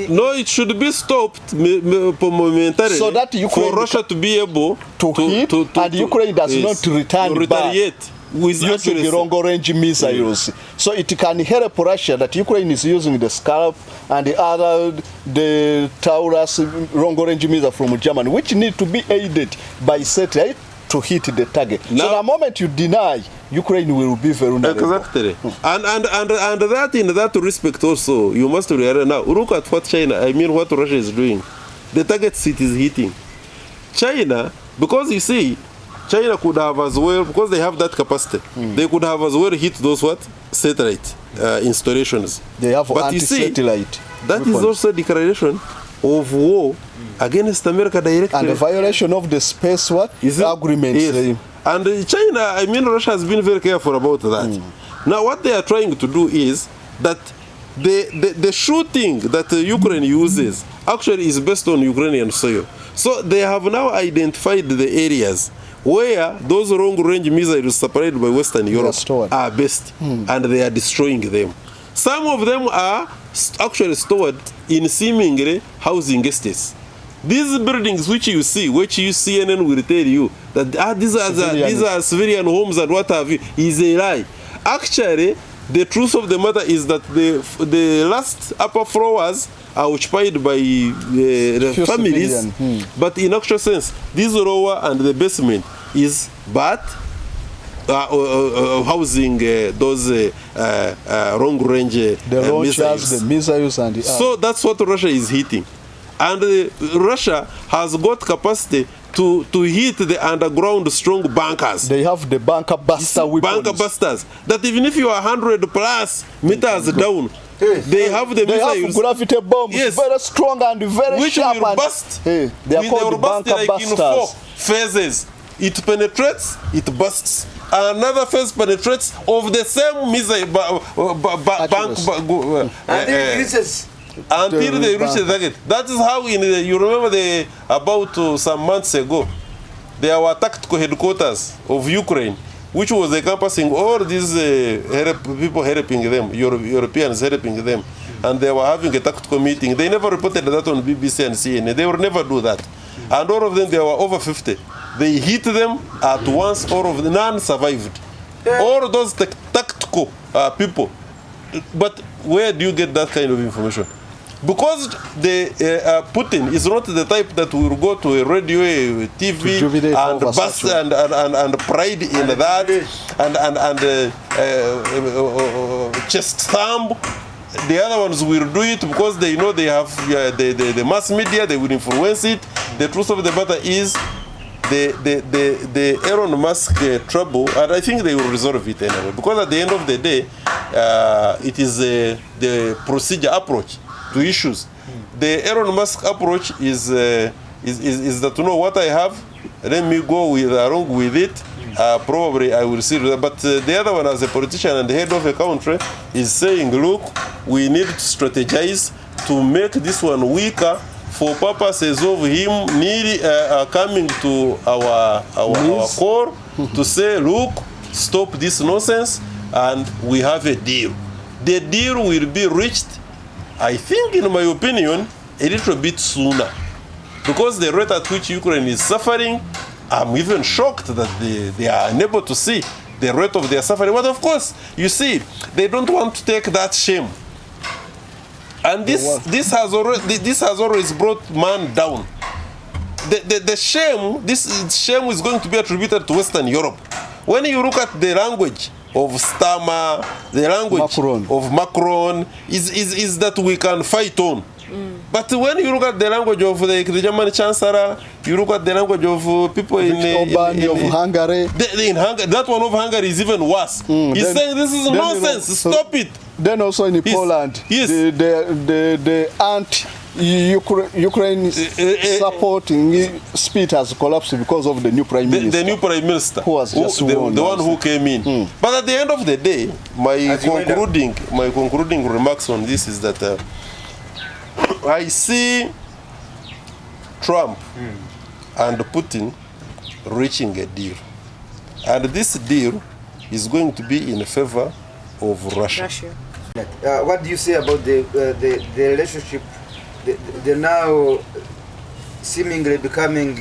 no, it should be stopped momentarily. So that Ukraine for Russia to be able to hit and Ukraine does not retaliate with using long-range missiles. So it can help Russia that Ukraine is using the Scalp and the Taurus long-range missile from Germany, which need to be aided by satellite to hit the target. Now, so the moment you deny, Ukraine will be vulnerable. Exactly. And that in that respect also, you must realize now, look at what what Russia is doing. The targets it is hitting. China, because you see, China could have as well, because they have that capacity, they could have as well hit those satellite installations. They have anti-satellite. That is also a declaration of war against America directly. And the violation of the space agreement. Yes. And China, Russia has been very careful about that. Now what they are trying to do is that the shooting that Ukraine uses actually is based on Ukrainian soil. So they have now identified the areas where those long-range missiles supplied by Western Europe are based, and they are destroying them. Some of them are actually stored in seemingly housing estates. These buildings which you see CNN will tell you that these are civilian homes and what have you, is a lie. Actually, the truth of the matter is that the last upper floors are occupied by the families, but in actual sense, this lower and the basement is housing those long-range missiles. The missiles and so that's what Russia is hitting, and Russia has got capacity to hit the underground strong bunkers. They have the bunker buster weapons. Bunker busters. That even if you are 100 plus meters down, they have the missiles. They have gravity bombs, very strong and very which sharp. Will burst. They are called bunker like busters. In 4 phases. it penetrates, it bursts. Another phase penetrates of the same missile until they reach the target. That is how you remember about some months ago, there were tactical headquarters of Ukraine, which was encompassing all these people helping them, Europeans helping them, and they were having a tactical meeting. They never reported that on BBC and CNN. They would never do that. And all of them, there were over 50. They hit them at once. All of them, none survived. All of those tactical people. But where do you get that kind of information? Because Putin is not the type that will go to a radio, a TV, and bust and pride in that, and chest thumb. The other ones will do it because they know they have the mass media. They will influence it. The truth of the matter is, the Elon Musk trouble, and I think they will resolve it anyway. Because at the end of the day, it is the procedure approach to issues. The Elon Musk approach is that, to know what I have, let me go along with it. Probably I will see that. But the other one, as a politician and the head of a country, is saying, look, we need to strategize to make this one weaker for purposes of him coming to our core to say, look, stop this nonsense, and we have a deal. The deal will be reached, I think, in my opinion, a little bit sooner. Because the rate at which Ukraine is suffering, I'm even shocked that they are unable to see the rate of their suffering. But of course, you see, they don't want to take that shame. And this has always brought man down. The shame, this shame is going to be attributed to Western Europe. When you look at the language of Starmer, the language of Macron, is that we can fight on. But when you look at the language of the German Chancellor, you look at the language of people in Hungary. That one of Hungary is even worse. He's saying this is nonsense. Stop it. Then also in Poland, yes, the Ukraine supporting spirit has collapsed because of the new prime minister. The new prime minister, who was just the one who came in. But at the end of the day, my concluding remarks on this is that I see Trump and Putin reaching a deal, and this deal is going to be in favor of Russia. What do you say about the relationship, the now seemingly becoming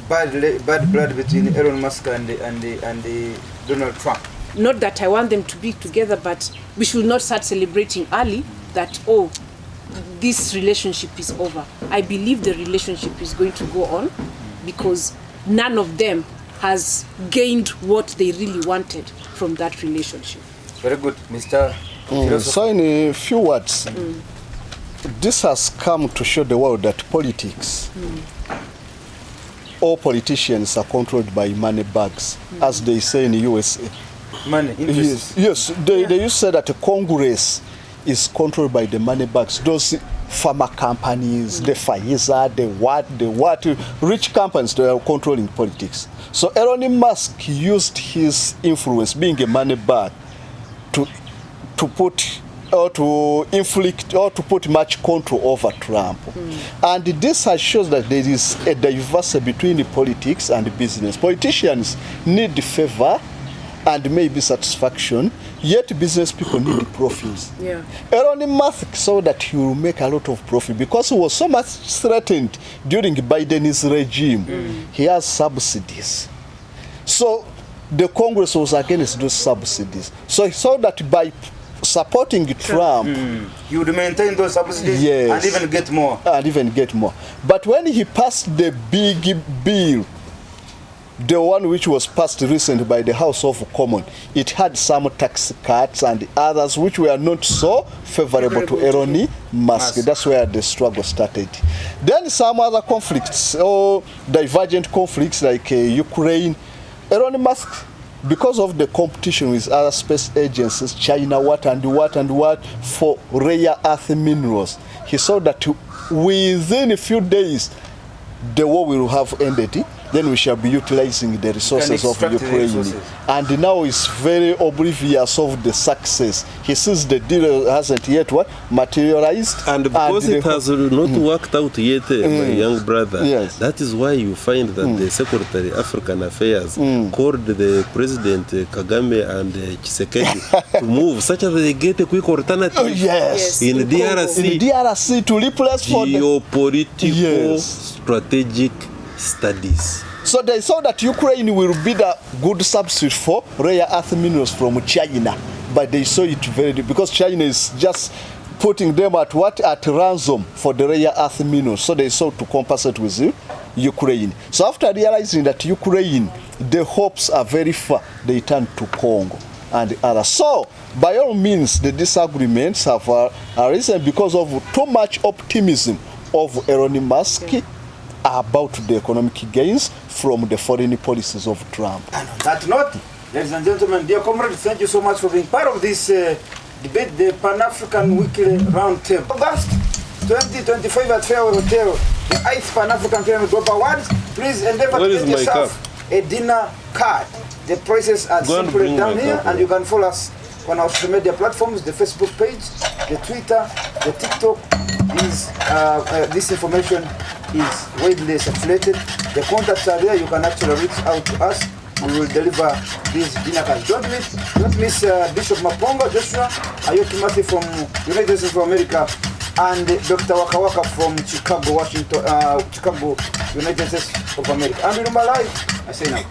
bad blood between Elon Musk and Donald Trump? Not that I want them to be together, but we should not start celebrating early that, oh, this relationship is over. I believe the relationship is going to go on because none of them has gained what they really wanted from that relationship. Very good, Mr. So in a few words, this has come to show the world that politics, all politicians are controlled by money bags, as they say in the USA. Money, interests. Yes, they used to say that the Congress is controlled by the money bags. Those pharma companies, the Pfizer, the what, rich companies, they are controlling politics. So Elon Musk used his influence, being a money bag, to put or to inflict or to put much control over Trump. And this has shows that there is a diversity between the politics and the business. Politicians need favor and maybe satisfaction, yet business people need profits. Yeah. Elon Musk saw that he will make a lot of profit because he was so much threatened during Biden's regime. He has subsidies. So the Congress was against those subsidies. So he saw that by supporting Trump, you would maintain those subsidies, yes, and even get more. But when he passed the big bill, the one which was passed recently by the House of Commons, it had some tax cuts and others which were not so favorable to Elon Musk. That's where the struggle started. Then some other conflicts or divergent conflicts like Ukraine. Elon Musk, because of the competition with other space agencies, China, what for rare earth minerals, he saw that within a few days the war will have ended then we shall be utilizing the resources of extract the Ukraine. resources. And now he's very oblivious of the success. He says the deal hasn't yet materialized. And because it has not worked out yet, my young brother, Yes. that is why you find that the Secretary African Affairs called the President Kagame and Tshisekedi to move such that they get a quick alternative Yes. in In DRC. In DRC to replace for the... Geopolitical Yes. strategic studies. So they saw that Ukraine will be the good substitute for rare earth minerals from China, but they saw it because China is just putting them at ransom for the rare earth minerals. So they sought to compensate with Ukraine. So after realizing that Ukraine, the hopes are very far, they turned to Congo and others. So by all means, the disagreements have arisen because of too much optimism of Elon Musk about the economic gains from the foreign policies of Trump. And on that note, ladies and gentlemen, dear comrades, thank you so much for being part of this debate, the Pan-African Weekly Roundtable. August 2025 at Fairway Hotel, the 8th Pan-African Pyramid Global Awards. Please endeavor to get yourself a dinner card. The prices are simply down here, and you can follow us on our social media platforms, the Facebook page, the Twitter, the TikTok. This information is widely circulated. The contacts are there. You can actually reach out to us. We will deliver these dinner cards. Don't miss Bishop Maponga, Joshua, Ayoki Matthew from United States of America, and Dr. Waka Waka from Chicago, Washington, Chicago, United States of America. I'm Lumba Live. I say now.